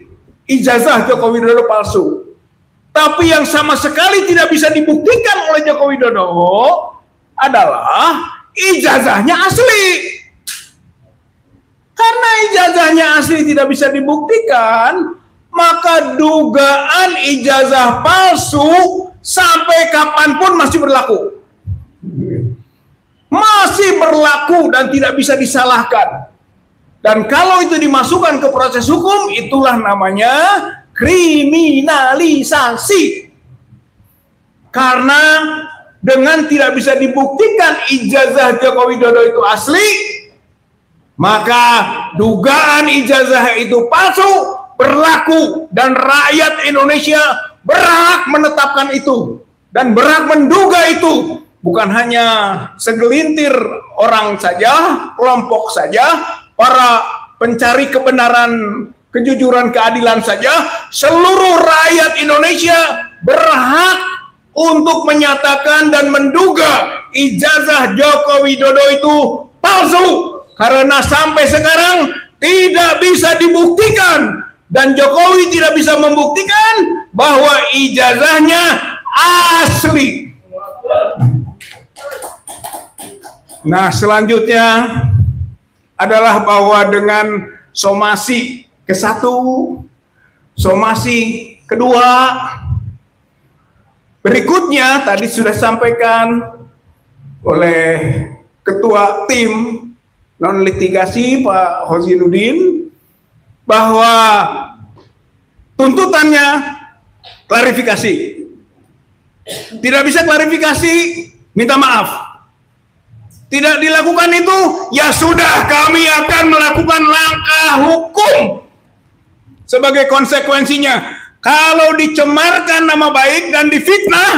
ijazah Joko Widodo palsu. Tapi yang sama sekali tidak bisa dibuktikan oleh Joko Widodo adalah ijazahnya asli. Karena ijazahnya asli tidak bisa dibuktikan, maka dugaan ijazah palsu sampai kapanpun masih berlaku. Masih berlaku dan tidak bisa disalahkan. Dan kalau itu dimasukkan ke proses hukum, itulah namanya kriminalisasi. Karena dengan tidak bisa dibuktikan ijazah Joko Widodo itu asli, maka dugaan ijazah itu palsu berlaku dan rakyat Indonesia berhak menetapkan itu dan berhak menduga itu. Bukan hanya segelintir orang saja, kelompok saja, para pencari kebenaran, kejujuran, keadilan saja, seluruh rakyat Indonesia berhak untuk menyatakan dan menduga ijazah Joko Widodo itu palsu. Karena sampai sekarang tidak bisa dibuktikan. Dan Jokowi tidak bisa membuktikan bahwa ijazahnya asli. Nah, selanjutnya adalah bahwa dengan somasi ke-1, somasi kedua, berikutnya tadi sudah sampaikan oleh Ketua Tim Non Litigasi Pak Hozinuddin bahwa tuntutannya klarifikasi. Tidak bisa klarifikasi, minta maaf. Tidak dilakukan itu, ya sudah, kami akan melakukan langkah hukum sebagai konsekuensinya. Kalau dicemarkan nama baik dan difitnah,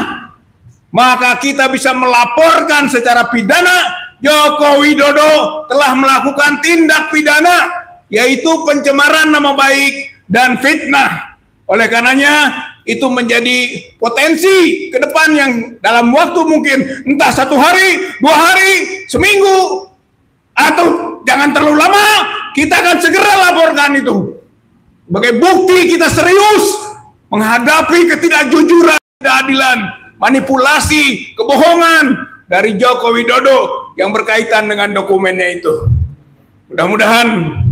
maka kita bisa melaporkan secara pidana Joko Widodo telah melakukan tindak pidana, yaitu pencemaran nama baik dan fitnah. Oleh karenanya, itu menjadi potensi ke depan yang dalam waktu mungkin entah 1 hari, 2 hari, seminggu, atau jangan terlalu lama, kita akan segera laporkan itu. Sebagai bukti kita serius menghadapi ketidakjujuran, ketidakadilan, manipulasi, kebohongan dari Joko Widodo yang berkaitan dengan dokumennya itu. Mudah-mudahan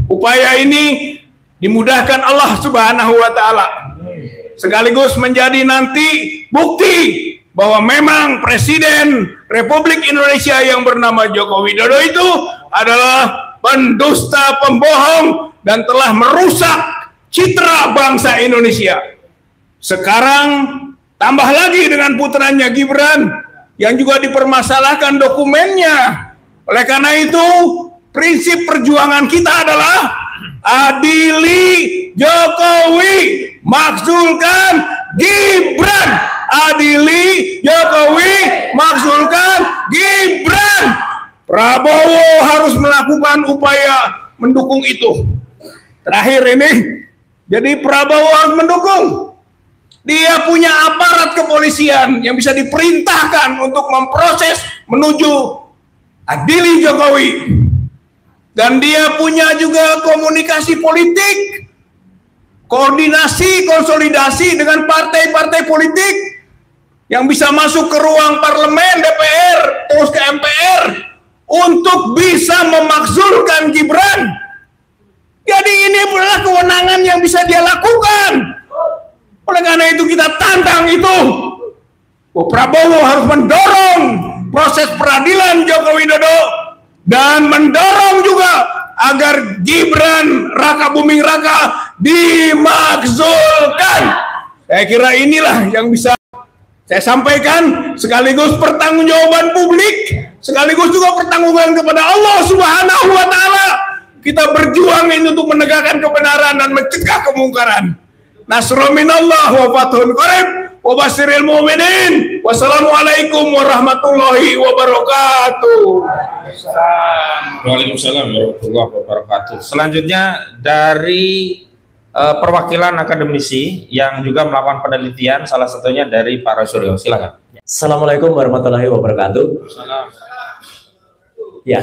upaya ini dimudahkan Allah Subhanahu wa Ta'ala, sekaligus menjadi nanti bukti bahwa memang Presiden Republik Indonesia yang bernama Joko Widodo itu adalah pendusta, pembohong, dan telah merusak citra bangsa Indonesia. Sekarang tambah lagi dengan putranya Gibran yang juga dipermasalahkan dokumennya. Oleh karena itu, prinsip perjuangan kita adalah adili Jokowi, makzulkan Gibran. Adili Jokowi, makzulkan Gibran. Prabowo harus melakukan upaya mendukung itu. Terakhir ini, jadi Prabowo harus mendukung. Dia punya aparat kepolisian yang bisa diperintahkan untuk memproses menuju adili Jokowi. Dan dia punya juga komunikasi politik, koordinasi, konsolidasi dengan partai-partai politik yang bisa masuk ke ruang parlemen, DPR, terus ke MPR untuk bisa memakzulkan Gibran. Jadi ini adalah kewenangan yang bisa dia lakukan. Oleh karena itu kita tantang itu. Prabowo harus mendorong proses peradilan Joko Widodo dan mendorong juga agar Gibran Raka Buming Raka dimakzulkan. Saya kira inilah yang bisa saya sampaikan, sekaligus pertanggungjawaban publik, sekaligus juga pertanggungan kepada Allah Subhanahu wa Ta'ala. Kita berjuang ini untuk menegakkan kebenaran dan mencegah kemungkaran. Nasrul minallah wa fathun qarib wa basyiril mu'minin. Wassalamualaikum warahmatullahi wabarakatuh. Waalaikumsalam warahmatullahi wabarakatuh. Selanjutnya dari perwakilan akademisi yang juga melakukan penelitian, salah satunya dari Pak Roy. Silakan. Assalamualaikum warahmatullahi wabarakatuh. Ya,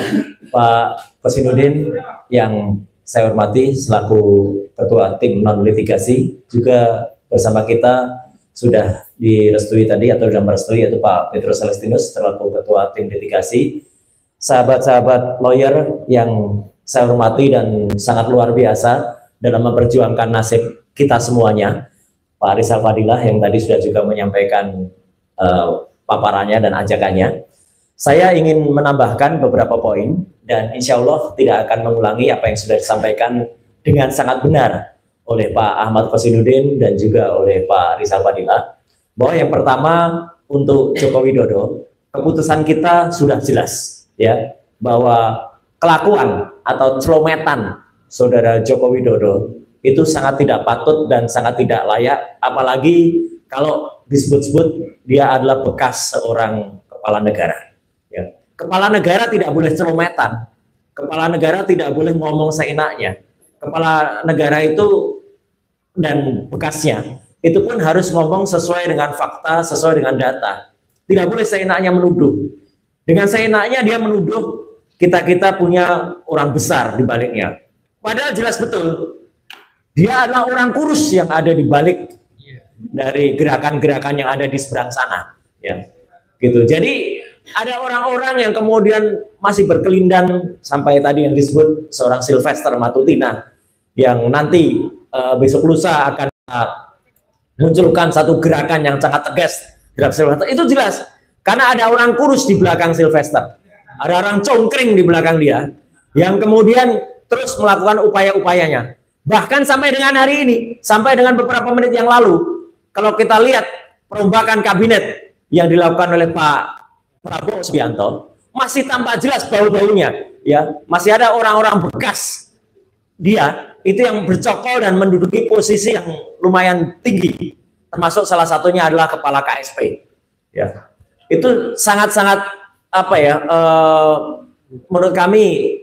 Pak Kosinudin yang saya hormati selaku Ketua Tim Non Litigasi, juga bersama kita sudah direstui tadi atau sudah merestui, yaitu Pak Petrus Celestinus selaku Ketua Tim Litigasi, sahabat-sahabat lawyer yang saya hormati dan sangat luar biasa dalam memperjuangkan nasib kita semuanya, Pak Rizal Fadilah yang tadi sudah juga menyampaikan paparannya dan ajakannya. Saya ingin menambahkan beberapa poin dan insya Allah tidak akan mengulangi apa yang sudah disampaikan dengan sangat benar oleh Pak Ahmad Kosinudin dan juga oleh Pak Rizal Fadilah, bahwa yang pertama untuk Joko Widodo, keputusan kita sudah jelas ya, bahwa kelakuan atau celometan Saudara Joko Widodo itu sangat tidak patut dan sangat tidak layak, apalagi kalau disebut-sebut dia adalah bekas seorang kepala negara. Ya. Kepala negara tidak boleh celometan, kepala negara tidak boleh ngomong seenaknya. Kepala negara itu dan bekasnya itu pun harus ngomong sesuai dengan fakta, sesuai dengan data. Tidak boleh seenaknya menuduh. Dengan seenaknya dia menuduh kita punya orang besar di baliknya. Padahal jelas betul dia adalah orang kurus yang ada di balik dari gerakan-gerakan yang ada di seberang sana, ya, gitu. Jadi ada orang-orang yang kemudian masih berkelindang sampai tadi yang disebut seorang Sylvester Matutina yang nanti besok lusa akan munculkan satu gerakan yang sangat tegas, gerak Sylvester. Itu jelas karena ada orang kurus di belakang Sylvester, ada orang congkring di belakang dia yang kemudian terus melakukan upaya-upayanya. Bahkan sampai dengan hari ini, sampai dengan beberapa menit yang lalu, kalau kita lihat perombakan kabinet yang dilakukan oleh Pak Prabowo Subianto, masih tampak jelas bau-baunya, ya. Masih ada orang-orang bekas dia itu yang bercokol dan menduduki posisi yang lumayan tinggi, termasuk salah satunya adalah kepala KSP, ya. Itu sangat-sangat apa ya? Menurut kami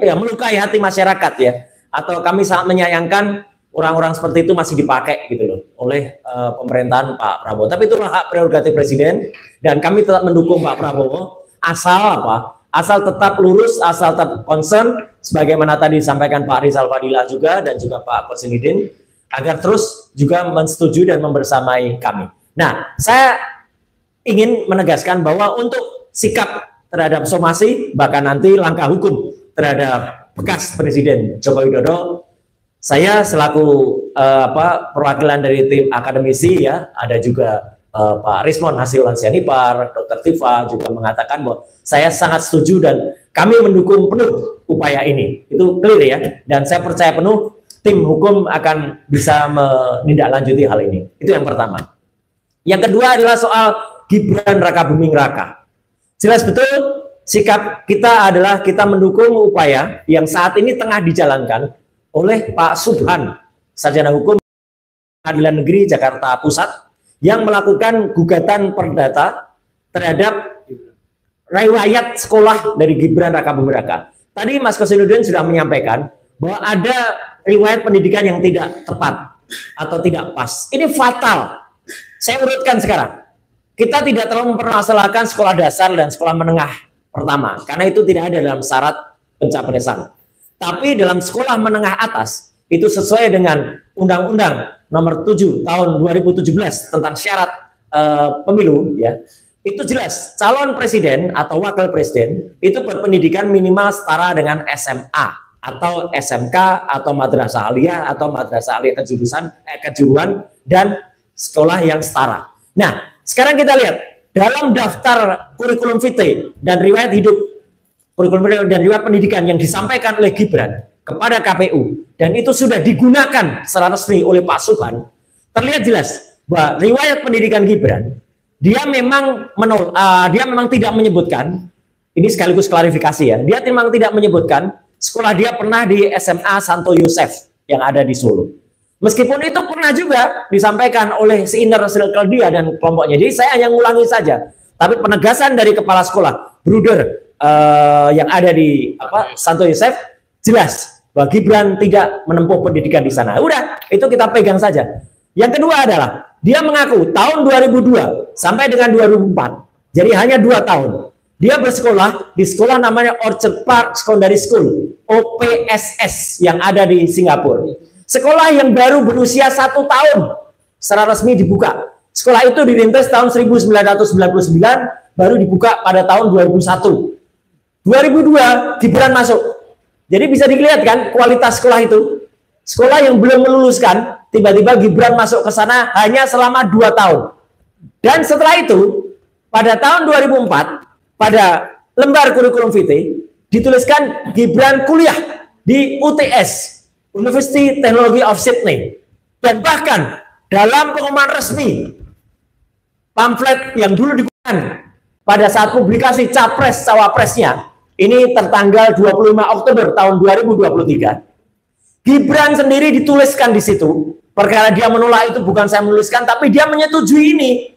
ya melukai hati masyarakat, ya. Atau kami sangat menyayangkan orang-orang seperti itu masih dipakai gitu loh oleh pemerintahan Pak Prabowo. Tapi itu hak prerogatif presiden dan kami tetap mendukung Pak Prabowo asal apa? Asal tetap lurus, asal tetap concern sebagaimana tadi disampaikan Pak Rizal Fadilah juga dan juga Pak Kosinudin, agar terus juga mensetujui dan membersamai kami. Nah, saya ingin menegaskan bahwa untuk sikap terhadap somasi bahkan nanti langkah hukum terhadap bekas Presiden Joko Widodo, saya selaku perwakilan dari tim akademisi, ya, ada juga Pak Rismon Hasibuan Sianipar, Dr. Tifa juga mengatakan bahwa saya sangat setuju dan kami mendukung penuh upaya ini. Itu clear ya. Dan saya percaya penuh tim hukum akan bisa menindaklanjuti hal ini. Itu yang pertama. Yang kedua adalah soal Gibran Rakabuming Raka. Jelas betul sikap kita adalah kita mendukung upaya yang saat ini tengah dijalankan oleh Pak Subhan, sarjana hukum Pengadilan Negeri Jakarta Pusat, yang melakukan gugatan perdata terhadap riwayat sekolah dari Gibran Rakabuming Raka. Tadi Mas Kosinudin sudah menyampaikan bahwa ada riwayat pendidikan yang tidak tepat atau tidak pas. Ini fatal. Saya urutkan sekarang. Kita tidak terlalu mempermasalahkan sekolah dasar dan sekolah menengah pertama, karena itu tidak ada dalam syarat pencapresan. Tapi dalam sekolah menengah atas, itu sesuai dengan Undang-Undang Nomor 7 Tahun 2017 tentang syarat pemilu, ya, itu jelas calon presiden atau wakil presiden itu berpendidikan minimal setara dengan SMA atau SMK atau madrasah aliyah atau madrasah aliyah kejuruan dan sekolah yang setara. Nah, sekarang kita lihat dalam daftar kurikulum vitae dan riwayat hidup, kurikulum dan riwayat pendidikan yang disampaikan oleh Gibran kepada KPU dan itu sudah digunakan secara resmi oleh Pak Subhan, terlihat jelas bahwa riwayat pendidikan Gibran dia memang tidak menyebutkan, ini sekaligus klarifikasi ya, dia memang tidak menyebutkan sekolah dia pernah di SMA Santo Yosef yang ada di Solo. Meskipun itu pernah juga disampaikan oleh si inner circle dia dan kelompoknya. Jadi saya hanya ngulangi saja. Tapi penegasan dari kepala sekolah, Bruder yang ada di Santo Yosef, jelas bahwa Gibran tidak menempuh pendidikan di sana. Udah, itu kita pegang saja. Yang kedua adalah, dia mengaku tahun 2002 sampai dengan 2004, jadi hanya 2 tahun. Dia bersekolah di sekolah namanya Orchard Park Secondary School, OPSS, yang ada di Singapura. Sekolah yang baru berusia 1 tahun secara resmi dibuka. Sekolah itu dirintis tahun 1999, baru dibuka pada tahun 2001. 2002 Gibran masuk. Jadi bisa dilihat kan kualitas sekolah itu. Sekolah yang belum meluluskan, tiba-tiba Gibran masuk ke sana hanya selama 2 tahun. Dan setelah itu, pada tahun 2004, pada lembar kurikulum vitae, dituliskan Gibran kuliah di UTS, University Technology of Sydney. Dan bahkan dalam pengumuman resmi pamflet yang dulu digunakan pada saat publikasi capres cawapresnya, ini tertanggal 25 Oktober tahun 2023, Gibran sendiri dituliskan di situ. Perkara dia menolak itu bukan saya menuliskan, tapi dia menyetujui ini.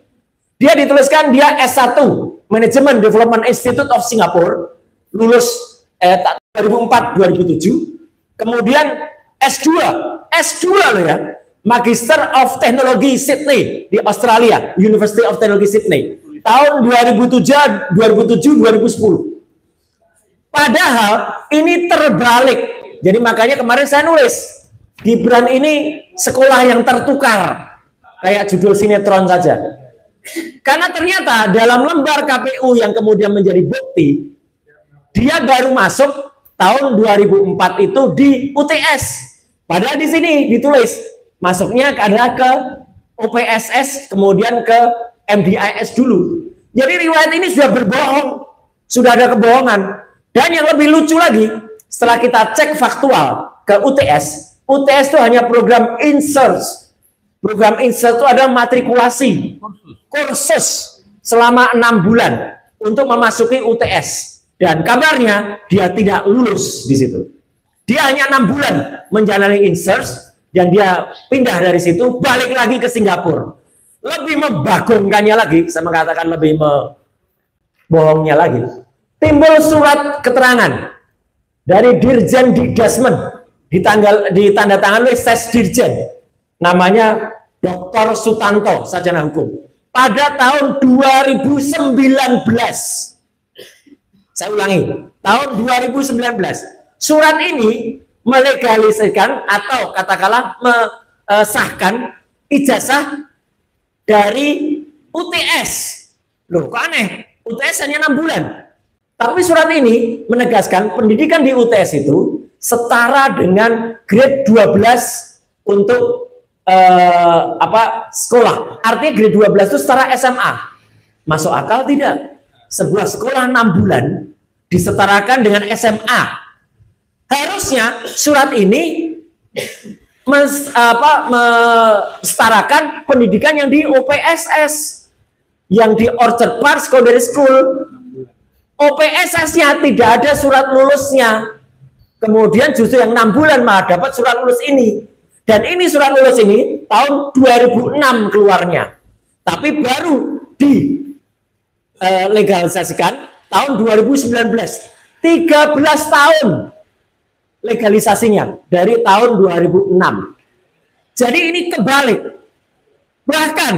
Dia dituliskan dia S1 Management Development Institute of Singapore, lulus 2004-2007. Kemudian S2 loh ya, Magister of Technology Sydney di Australia, University of Technology Sydney, tahun 2007, 2010. Padahal ini terbalik. Jadi makanya kemarin saya nulis, Gibran ini sekolah yang tertukar, kayak judul sinetron saja. Karena ternyata dalam lembar KPU yang kemudian menjadi bukti, dia baru masuk tahun 2004 itu di UTS. Padahal di sini ditulis masuknya adalah ke OPSS, kemudian ke MDIS dulu. Jadi riwayat ini sudah berbohong, sudah ada kebohongan. Dan yang lebih lucu lagi, setelah kita cek faktual ke UTS itu hanya program insert. Program insert itu adalah matrikulasi, kursus selama 6 bulan untuk memasuki UTS. Dan kabarnya dia tidak lulus di situ. Dia hanya 6 bulan menjalani insert dan dia pindah dari situ balik lagi ke Singapura. Lebih membagongkannya lagi, saya mengatakan lebih bohongnya lagi. Timbul surat keterangan dari Dirjen Dikdasmen ditandatangani oleh Sesdirjen, namanya Dr. Sutanto, sarjana hukum, pada tahun 2019. Saya ulangi, tahun 2019. Surat ini melegalisirkan atau katakanlah mesahkan ijazah dari UTS. Loh, kok aneh? UTS hanya 6 bulan. Tapi surat ini menegaskan pendidikan di UTS itu setara dengan grade 12 untuk sekolah. Artinya grade 12 itu setara SMA. Masuk akal tidak? Sebuah sekolah 6 bulan disetarakan dengan SMA. Harusnya surat ini mesetarakan pendidikan yang di OPSS, yang di Orchard Park Secondary School. OPSS-nya tidak ada surat lulusnya. Kemudian justru yang 6 bulan malah dapat surat lulus ini. Dan ini surat lulus ini tahun 2006 keluarnya. Tapi baru dilegalisasikan tahun 2019. 13 tahun legalisasinya dari tahun 2006. Jadi ini kebalik. Bahkan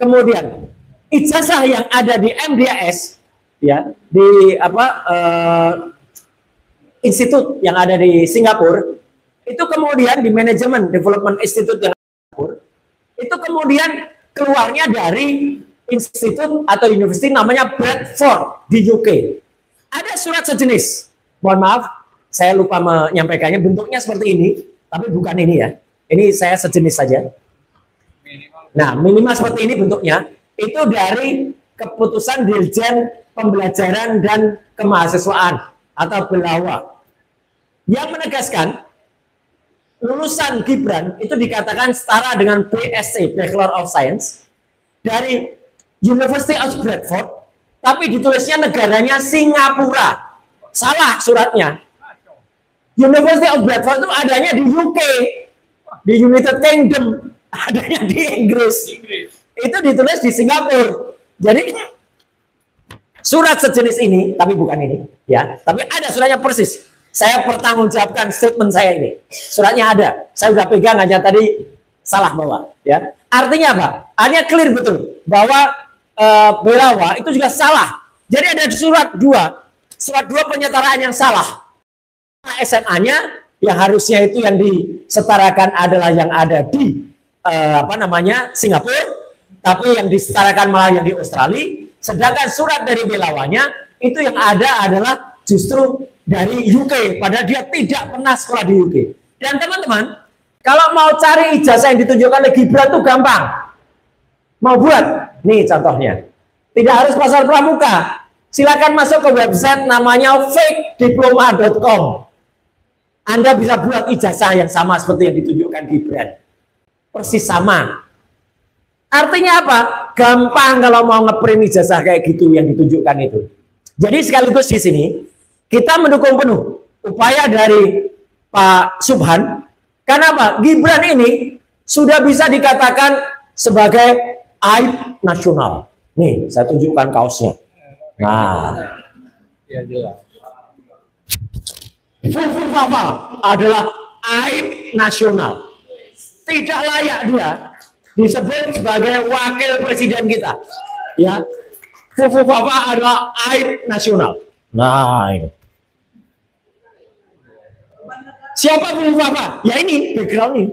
kemudian ijazah yang ada di MDAS, ya, di institut yang ada di Singapura, itu kemudian di Management Development Institute yang ada di Singapura, itu kemudian keluarnya dari institut atau university namanya Bradford di UK. Ada surat sejenis. Mohon maaf, saya lupa menyampaikannya. Bentuknya seperti ini, tapi bukan ini ya. Ini saya sejenis saja. Nah, minimal seperti ini bentuknya. Itu dari keputusan Dirjen Pembelajaran dan Kemahasiswaan atau Belawa, yang menegaskan lulusan Gibran itu dikatakan setara dengan BSc, Bachelor of Science, dari University of Bradford, tapi ditulisnya negaranya Singapura. Salah suratnya. University of Bradford itu adanya di UK, di United Kingdom, adanya di Inggris. Itu ditulis di Singapura. Jadi surat sejenis ini, tapi bukan ini, ya. Tapi ada suratnya persis. Saya pertanggungjawabkan statement saya ini. Suratnya ada. Saya sudah pegang, hanya tadi salah bawa, ya. Artinya apa? Artinya clear betul bahwa Belawa itu juga salah. Jadi ada surat 2 penyetaraan yang salah. SMA-nya yang harusnya itu yang disetarakan adalah yang ada di Singapura, tapi yang disetarakan malah yang di Australia. Sedangkan surat dari Belawanya itu yang ada adalah justru dari UK, padahal dia tidak pernah sekolah di UK. Dan teman-teman, kalau mau cari ijazah yang ditunjukkan oleh Gibran itu gampang. Mau buat, nih contohnya. Tidak harus pasar pramuka. Silakan masuk ke website namanya fakediploma.com. Anda bisa buat ijazah yang sama seperti yang ditunjukkan Gibran. Persis sama. Artinya apa? Gampang kalau mau ngeprint ijazah kayak gitu yang ditunjukkan itu. Jadi sekaligus di sini kita mendukung penuh upaya dari Pak Subhan. Karena apa? Gibran ini sudah bisa dikatakan sebagai aib nasional. Nih, saya tunjukkan kaosnya. Nah, Fufufafa adalah aib nasional. Tidak layak dia disebut sebagai wakil presiden kita. Ya, Fufufafa adalah aib nasional. Nah, ini. Siapa Fufufafa? Ya ini background ini.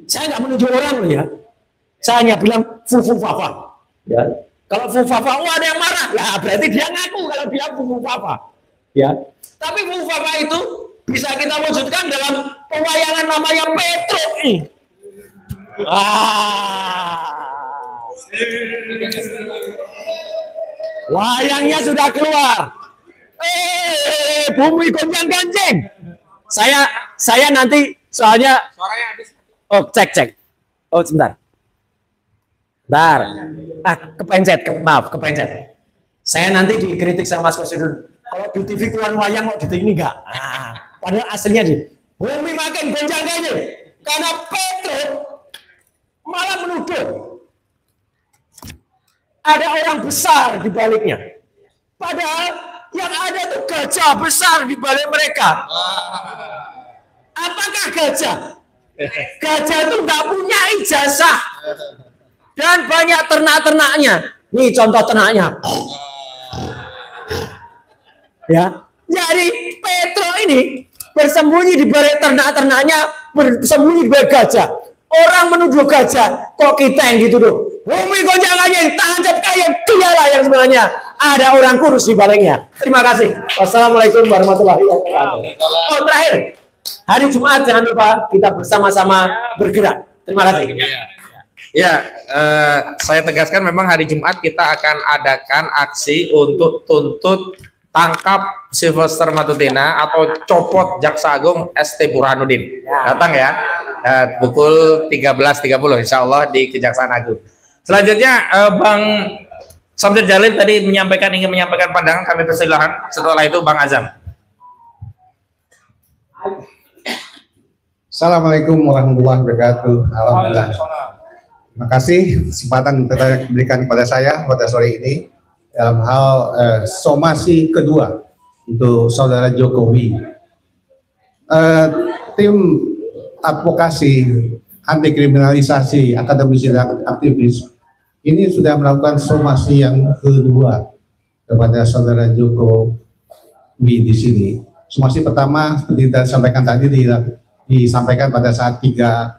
Saya nggak menuju orang loh ya. Saya hanya bilang Fufufafa. Ya. Kalau Fufufafa, ada yang marah. Ya berarti dia ngaku kalau dia Fufufafa. Ya. Tapi Fufufafa itu bisa kita wujudkan dalam pewayangan namanya Petro ini. Wayangnya sudah keluar. Bumi gonjang-ganjing. Saya nanti soalnya suaranya habis. Oh, cek. Oh, sebentar. Kepencet. Saya nanti dikritik sama Mas Kosidun. Kalau di TV keluar wayang kok di ini enggak. Padahal aslinya sih. Bumi makin gonjang-ganjing karena Petro malah menuduh ada orang besar di baliknya. Padahal yang ada tuh gajah besar di balik mereka. Apakah gajah? Gajah itu nggak punya ijazah. Dan banyak ternak-ternaknya. Nih contoh ternaknya. Ya, jadi Petro ini bersembunyi di balik ternak-ternaknya, bersembunyi di balik gajah. Orang menuduh gajah, kok kita yang dituduh? Bumi gonjang-ganjing, tancap kayak dialah yang sebenarnya ada orang kurus di baliknya. Terima kasih. Wassalamualaikum warahmatullahi wabarakatuh. Oh, terakhir, hari Jumat jangan lupa kita bersama-sama bergerak. Terima kasih. Ya, saya tegaskan memang hari Jumat kita akan adakan aksi untuk tuntut tangkap Sylvester Matutina atau copot Jaksa Agung ST Burhanuddin. Datang ya, pukul 13.30 insya Allah di Kejaksaan Agung. Selanjutnya Bang Samsir Jalil tadi ingin menyampaikan pandangan, kami persilahkan. Setelah itu Bang Azam. Assalamualaikum warahmatullahi wabarakatuh. Alhamdulillah. Terima kasih kesempatan yang diberikan kepada saya pada sore ini dalam hal somasi kedua untuk saudara Jokowi. Tim advokasi anti kriminalisasi akademisi dan aktivis ini sudah melakukan somasi yang kedua kepada saudara Jokowi di sini. Somasi pertama seperti yang disampaikan tadi disampaikan pada saat 31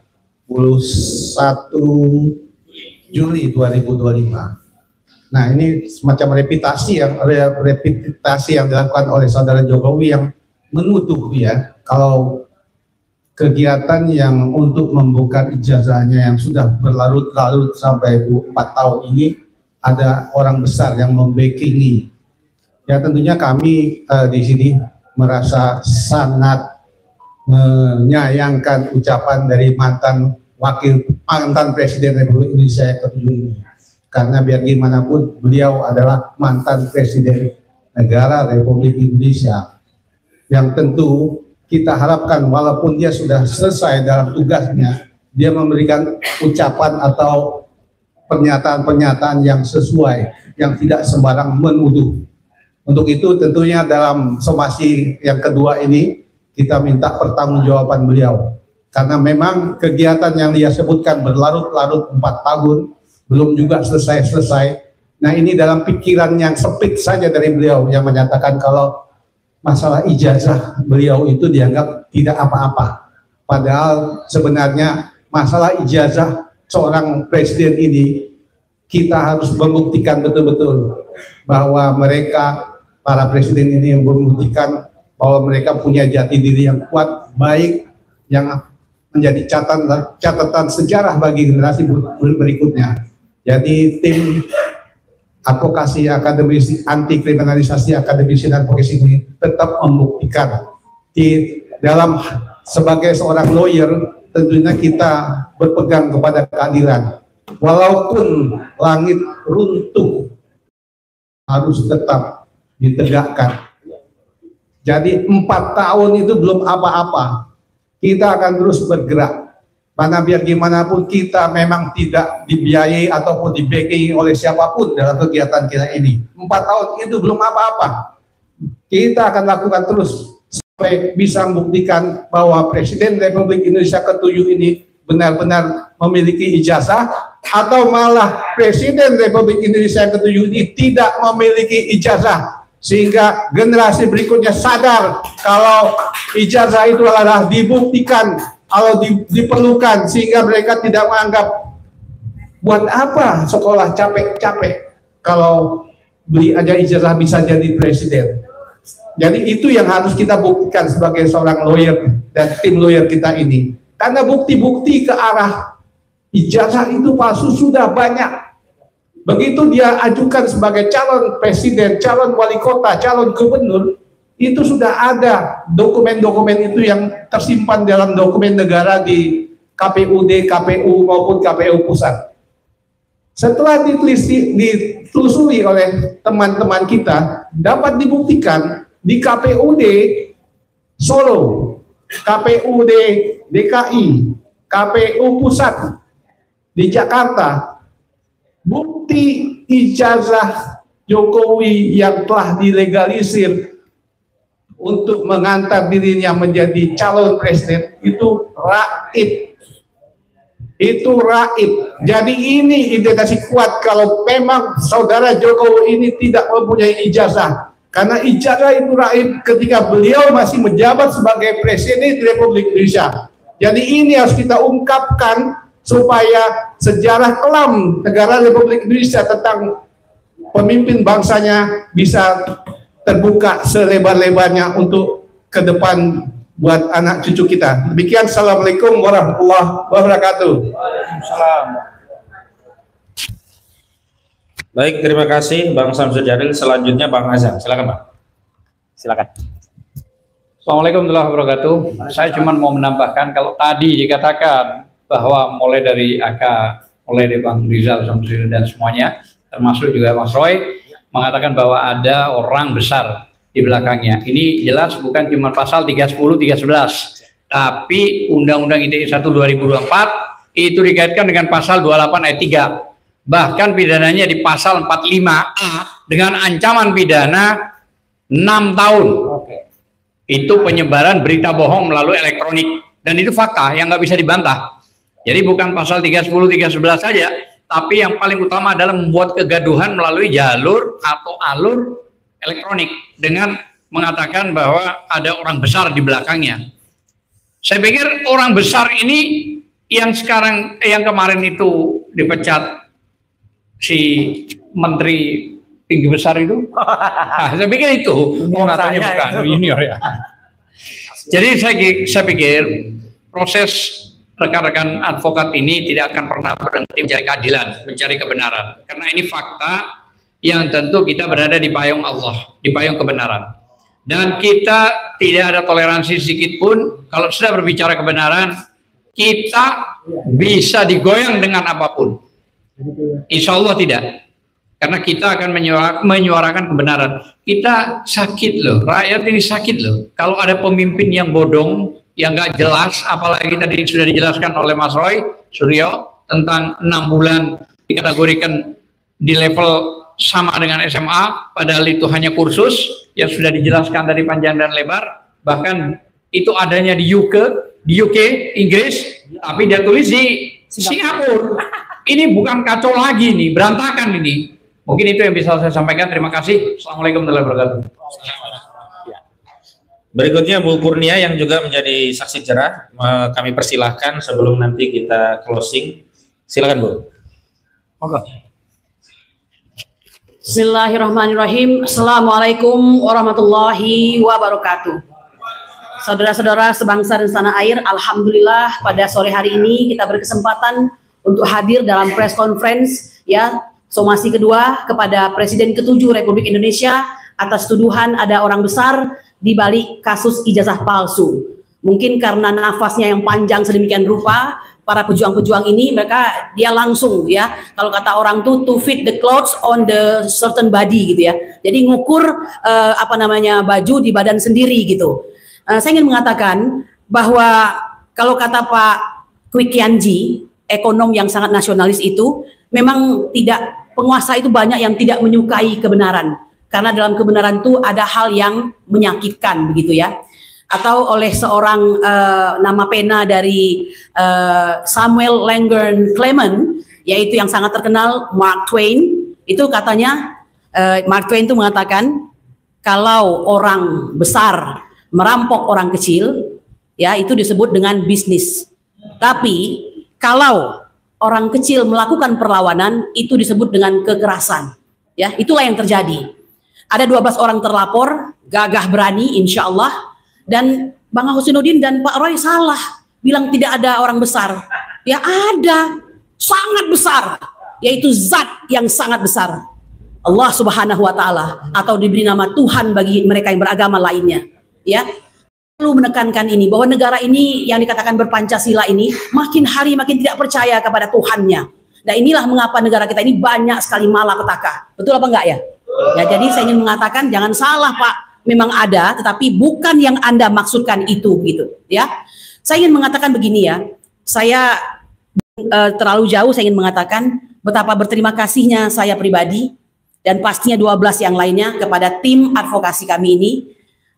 Juli 2025. Nah, ini semacam reputasi yang dilakukan oleh saudara Jokowi yang menuduh ya kalau kegiatan yang untuk membuka ijazahnya yang sudah berlarut-larut sampai 4 tahun ini ada orang besar yang membackingi. Ya tentunya kami di sini merasa sangat menyayangkan ucapan dari mantan Presiden Republik Indonesia yang ke-7 ini. Karena biar gimana pun beliau adalah mantan Presiden negara Republik Indonesia yang tentu kita harapkan walaupun dia sudah selesai dalam tugasnya, dia memberikan ucapan atau pernyataan-pernyataan yang sesuai, yang tidak sembarang menuduh. Untuk itu tentunya dalam somasi yang kedua ini kita minta pertanggungjawaban beliau. Karena memang kegiatan yang dia sebutkan berlarut-larut 4 tahun, belum juga selesai-selesai. Nah ini dalam pikiran yang sempit saja dari beliau yang menyatakan kalau masalah ijazah beliau itu dianggap tidak apa-apa. Padahal sebenarnya masalah ijazah seorang presiden ini kita harus membuktikan betul-betul bahwa mereka, para presiden ini yang membuktikan bahwa mereka punya jati diri yang kuat, baik, yang menjadi catatan sejarah bagi generasi berikutnya. Jadi tim advokasi akademisi anti kriminalisasi akademisi dan advokasi ini tetap membuktikan di dalam sebagai seorang lawyer tentunya kita berpegang kepada keadilan walaupun langit runtuh harus tetap ditegakkan. Jadi 4 tahun itu belum apa-apa, kita akan terus bergerak. Karena biar gimana pun kita memang tidak dibiayai ataupun di-backing oleh siapapun dalam kegiatan kita ini. 4 tahun itu belum apa-apa. Kita akan lakukan terus sampai bisa membuktikan bahwa Presiden Republik Indonesia ke-7 ini benar-benar memiliki ijazah, atau malah Presiden Republik Indonesia ke-7 ini tidak memiliki ijazah, sehingga generasi berikutnya sadar kalau ijazah itu adalah dibuktikan, kalau diperlukan, sehingga mereka tidak menganggap buat apa sekolah capek-capek kalau beli aja ijazah bisa jadi presiden. Jadi itu yang harus kita buktikan sebagai seorang lawyer dan tim lawyer kita ini. Karena bukti-bukti ke arah ijazah itu palsu sudah banyak. Begitu dia ajukan sebagai calon presiden, calon wali kota, calon gubernur, itu sudah ada dokumen-dokumen itu yang tersimpan dalam dokumen negara di KPUD, KPU maupun KPU pusat. Setelah ditelusuri oleh teman-teman kita, dapat dibuktikan di KPUD Solo, KPUD DKI, KPU pusat di Jakarta, bukti ijazah Jokowi yang telah dilegalisir untuk mengantar dirinya menjadi calon presiden itu raib. Itu raib. Jadi ini indikasi kuat kalau memang saudara Jokowi ini tidak mempunyai ijazah. Karena ijazah itu raib ketika beliau masih menjabat sebagai Presiden Republik Indonesia. Jadi ini harus kita ungkapkan supaya sejarah kelam negara Republik Indonesia tentang pemimpin bangsanya bisa terbuka selebar-lebarnya untuk ke depan buat anak cucu kita. Demikian, assalamualaikum warahmatullahi wabarakatuh. Waalaikumsalam. Baik, terima kasih Bang Samsud Jalil. Selanjutnya Bang Azam, silakan Bang. Silakan. Assalamualaikum warahmatullahi wabarakatuh. Saya cuma mau menambahkan, kalau tadi dikatakan bahwa mulai dari AK, mulai dari Bang Rizal Samsudin dan semuanya, termasuk juga Mas Roy, mengatakan bahwa ada orang besar di belakangnya. Ini jelas bukan cuma pasal 310, 311, tapi Undang-Undang ITE 1 2024 itu dikaitkan dengan pasal 28 ayat 3. Bahkan pidananya di pasal 45A dengan ancaman pidana 6 tahun. Itu penyebaran berita bohong melalui elektronik. Dan itu fakta yang nggak bisa dibantah. Jadi bukan pasal 310, 311 saja, tapi yang paling utama adalah membuat kegaduhan melalui jalur atau alur elektronik dengan mengatakan bahwa ada orang besar di belakangnya. Saya pikir orang besar ini yang sekarang, yang kemarin itu dipecat si menteri tinggi besar itu. Nah, saya pikir itu, katanya bukan junior ya. Jadi saya pikir proses rekan-rekan advokat ini tidak akan pernah berhenti mencari keadilan, mencari kebenaran. Karena ini fakta yang tentu kita berada di payung Allah, di payung kebenaran. Dan kita tidak ada toleransi sedikit pun kalau sudah berbicara kebenaran, kita bisa digoyang dengan apapun. Insya Allah tidak. Karena kita akan menyuarakan kebenaran. Kita sakit loh, rakyat ini sakit loh. Kalau ada pemimpin yang bodong, yang nggak jelas, apalagi tadi sudah dijelaskan oleh Mas Roy Suryo tentang 6 bulan dikategorikan di level sama dengan SMA, padahal itu hanya kursus yang sudah dijelaskan dari panjang dan lebar. Bahkan itu adanya di UK, Inggris, tapi dia tulis di Singapura. Ini bukan kacau lagi nih, berantakan ini. Mungkin itu yang bisa saya sampaikan. Terima kasih. Assalamualaikum warahmatullahi wabarakatuh. Berikutnya Bu Kurnia yang juga menjadi saksi cerah, kami persilahkan sebelum nanti kita closing. Silakan Bu. Bismillahirrahmanirrahim. Assalamualaikum warahmatullahi wabarakatuh. Saudara-saudara sebangsa dan setanah air, alhamdulillah pada sore hari ini kita berkesempatan untuk hadir dalam press conference ya, somasi kedua kepada Presiden ke-7 Republik Indonesia atas tuduhan ada orang besar di balik kasus ijazah palsu. Mungkin karena nafasnya yang panjang sedemikian rupa, para pejuang-pejuang ini mereka dia langsung ya, kalau kata orang tuh to fit the clothes on the certain body gitu ya. Jadi ngukur baju di badan sendiri gitu. Saya ingin mengatakan bahwa kalau kata Pak Kwik Kianji, ekonom yang sangat nasionalis itu, memang tidak, penguasa itu banyak yang tidak menyukai kebenaran. Karena dalam kebenaran itu ada hal yang menyakitkan begitu ya. Atau oleh seorang nama pena dari Samuel Langhorne Clement, yaitu yang sangat terkenal, Mark Twain, itu katanya Mark Twain itu mengatakan kalau orang besar merampok orang kecil, ya itu disebut dengan bisnis. Tapi kalau orang kecil melakukan perlawanan, itu disebut dengan kekerasan. Ya, itulah yang terjadi. Ada 12 orang terlapor, gagah berani, insya Allah. Dan Bang Husinuddin dan Pak Roy salah, bilang tidak ada orang besar. Ya ada, sangat besar, yaitu zat yang sangat besar. Allah Subhanahu wa Ta'ala, atau diberi nama Tuhan bagi mereka yang beragama lainnya. Ya, perlu menekankan ini bahwa negara ini yang dikatakan berpancasila ini makin hari makin tidak percaya kepada Tuhannya. Nah inilah mengapa negara kita ini banyak sekali malapetaka. Betul apa enggak ya? Ya, jadi saya ingin mengatakan jangan salah Pak, memang ada, tetapi bukan yang Anda maksudkan itu gitu ya. Saya ingin mengatakan begini ya, saya terlalu jauh saya ingin mengatakan betapa berterima kasihnya saya pribadi dan pastinya 12 yang lainnya kepada tim advokasi kami ini.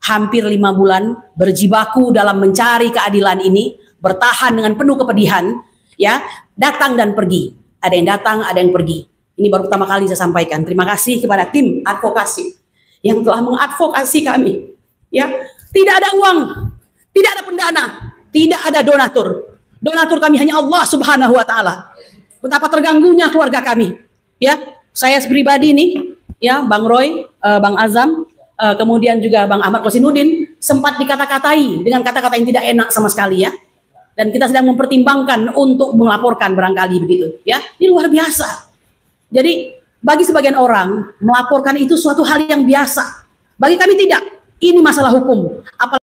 Hampir 5 bulan berjibaku dalam mencari keadilan ini, bertahan dengan penuh kepedihan, ya, datang dan pergi. Ada yang datang, ada yang pergi. Ini baru pertama kali saya sampaikan. Terima kasih kepada tim advokasi yang telah mengadvokasi kami. Ya, tidak ada uang, tidak ada pendana, tidak ada donatur. Donatur kami hanya Allah Subhanahu wa Ta'ala. Betapa terganggunya keluarga kami. Ya, saya pribadi nih, ya, Bang Roy, Bang Azam, kemudian juga Bang Ahmad Husinuddin, sempat dikata-katai dengan kata-kata yang tidak enak sama sekali ya. Dan kita sedang mempertimbangkan untuk melaporkan barangkali begitu ya. Ini luar biasa. Jadi bagi sebagian orang melaporkan itu suatu hal yang biasa. Bagi kami tidak. Ini masalah hukum. Apalagi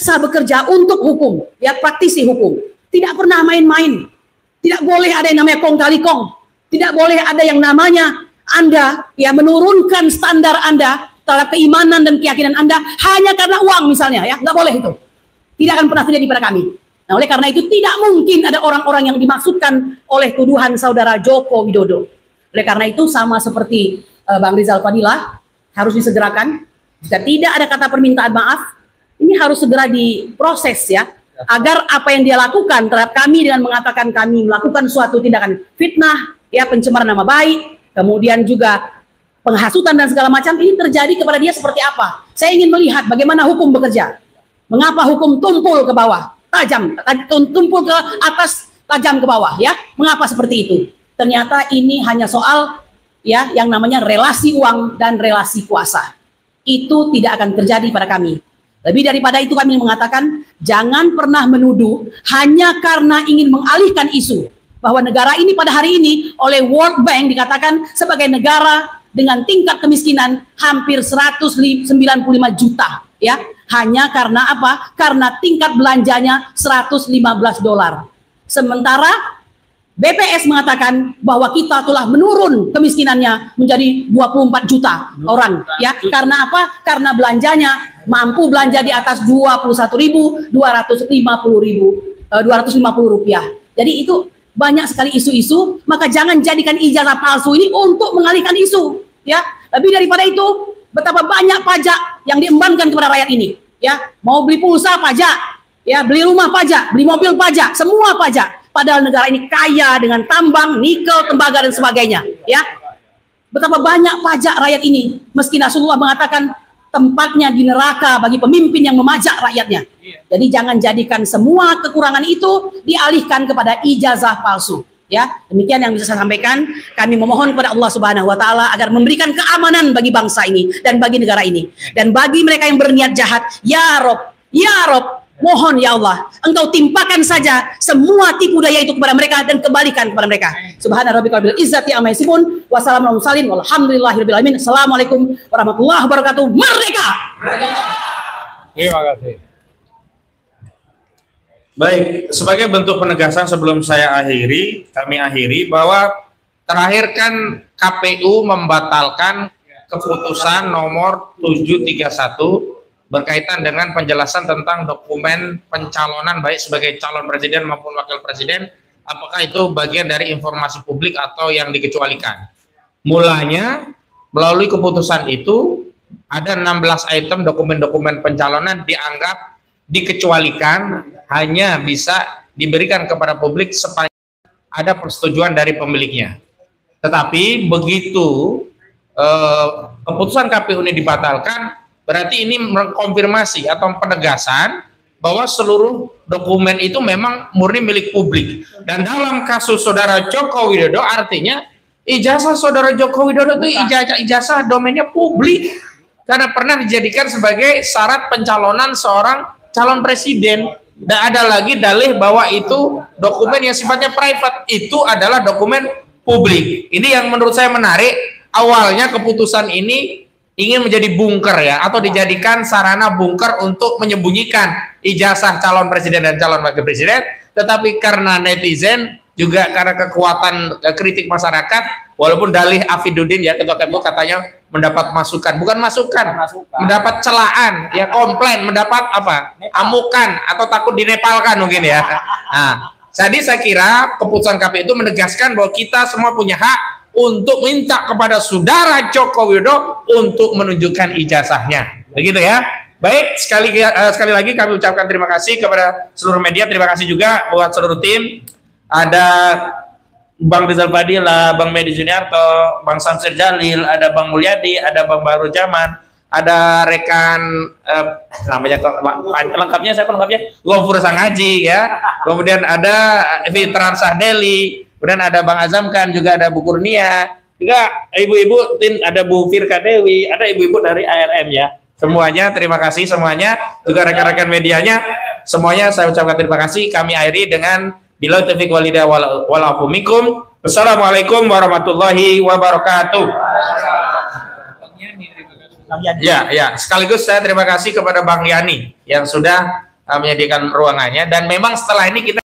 saya bekerja untuk hukum, ya praktisi hukum. Tidak pernah main-main. Tidak boleh ada yang namanya kong kali kong. Tidak boleh ada yang namanya Anda ya menurunkan standar Anda terhadap keimanan dan keyakinan Anda hanya karena uang misalnya ya. Nggak boleh itu. Tidak akan pernah terjadi pada kami. Nah, oleh karena itu tidak mungkin ada orang-orang yang dimaksudkan oleh tuduhan saudara Joko Widodo. Oleh karena itu sama seperti Bang Rizal Fadilah harus disegerakan. Jika tidak ada kata permintaan maaf, ini harus segera diproses ya, agar apa yang dia lakukan terhadap kami dengan mengatakan kami melakukan suatu tindakan fitnah, ya pencemaran nama baik, kemudian juga penghasutan dan segala macam ini terjadi kepada dia seperti apa? Saya ingin melihat bagaimana hukum bekerja. Mengapa hukum tumpul ke bawah? Tajam, tumpul ke atas, tajam ke bawah ya. Mengapa seperti itu? Ternyata ini hanya soal ya yang namanya relasi uang dan relasi kuasa. Itu tidak akan terjadi pada kami. Lebih daripada itu kami mengatakan jangan pernah menuduh hanya karena ingin mengalihkan isu bahwa negara ini pada hari ini oleh World Bank dikatakan sebagai negara dengan tingkat kemiskinan hampir 195 juta ya. Hanya karena apa? Karena tingkat belanjanya $115. Sementara BPS mengatakan bahwa kita telah menurun kemiskinannya menjadi 24 juta orang ya. Karena apa? Karena belanjanya mampu belanja di atas 21.250 rupiah. Jadi itu banyak sekali isu-isu, maka jangan jadikan ijazah palsu ini untuk mengalihkan isu ya. Lebih daripada itu, betapa banyak pajak yang diembankan kepada rakyat ini ya. Mau beli pulsa pajak ya, beli rumah pajak, beli mobil pajak, semua pajak. Padahal negara ini kaya dengan tambang, nikel, tembaga dan sebagainya ya. Betapa banyak pajak rakyat ini, meski Rasulullah mengatakan tempatnya di neraka bagi pemimpin yang memajak rakyatnya. Jadi jangan jadikan semua kekurangan itu dialihkan kepada ijazah palsu. Ya, demikian yang bisa saya sampaikan. Kami memohon kepada Allah Subhanahu wa taala agar memberikan keamanan bagi bangsa ini dan bagi negara ini. Dan bagi mereka yang berniat jahat, ya Rob, mohon ya Allah, Engkau timpakan saja semua tipu daya itu kepada mereka dan kembalikan kepada mereka. Subhana rabbika rabbil izzati amma yasifun wa salamun alal mursalin walhamdulillahirabbil alamin. Assalamualaikum warahmatullahi wabarakatuh. Merdeka. Terima kasih. Baik, sebagai bentuk penegasan sebelum saya kami akhiri bahwa terakhir kan KPU membatalkan keputusan nomor 731 berkaitan dengan penjelasan tentang dokumen pencalonan baik sebagai calon presiden maupun wakil presiden, apakah itu bagian dari informasi publik atau yang dikecualikan. Mulanya melalui keputusan itu ada 16 item dokumen-dokumen pencalonan dianggap dikecualikan, hanya bisa diberikan kepada publik sepanjang ada persetujuan dari pemiliknya. Tetapi begitu keputusan KPU ini dibatalkan, berarti ini mengkonfirmasi atau penegasan bahwa seluruh dokumen itu memang murni milik publik. Dan dalam kasus saudara Joko Widodo, artinya ijazah saudara Joko Widodo itu ijazah domainnya publik, karena pernah dijadikan sebagai syarat pencalonan seorang calon presiden. Dan ada lagi dalih bahwa itu dokumen yang sifatnya private, itu adalah dokumen publik. Ini yang menurut saya menarik. Awalnya keputusan ini ingin menjadi bunker ya, atau dijadikan sarana bunker untuk menyembunyikan ijazah calon presiden dan calon wakil presiden. Tetapi karena netizen, juga karena kekuatan kritik masyarakat, walaupun dalih Afiduddin ya ketua KPU katanya mendapat masukan, bukan masukan, mendapat celaan, ya komplain, mendapat apa? Amukan atau takut dinepalkan mungkin ya. Nah, jadi saya kira keputusan KPU itu menegaskan bahwa kita semua punya hak untuk minta kepada saudara Joko Widodo untuk menunjukkan ijazahnya, begitu ya. Baik, sekali lagi kami ucapkan terima kasih kepada seluruh media, terima kasih juga buat seluruh tim. Ada Bang Rizal Fadilah, Bang Medi Juniarto, Bang Samsir Jalil, ada Bang Mulyadi, ada Bang Baru Jaman, ada rekan namanya lengkapnya siapa lengkapnya? Gofur Sangaji ya. Kemudian ada Fitran Sahdeli, kemudian ada Bang Azamkan, juga ada Bu Kurnia, juga ibu-ibu tim, ada Bu Firka Dewi, ada ibu-ibu dari ARM ya. semuanya, terima kasih semuanya, juga rekan-rekan medianya, semuanya saya ucapkan terima kasih. Kami akhiri dengan billahi taufiq wal hidayah wal afu minkum. Wassalamualaikum warahmatullahi wabarakatuh. Ya, sekaligus saya terima kasih kepada Bang Yani yang sudah menyediakan ruangannya, dan memang setelah ini kita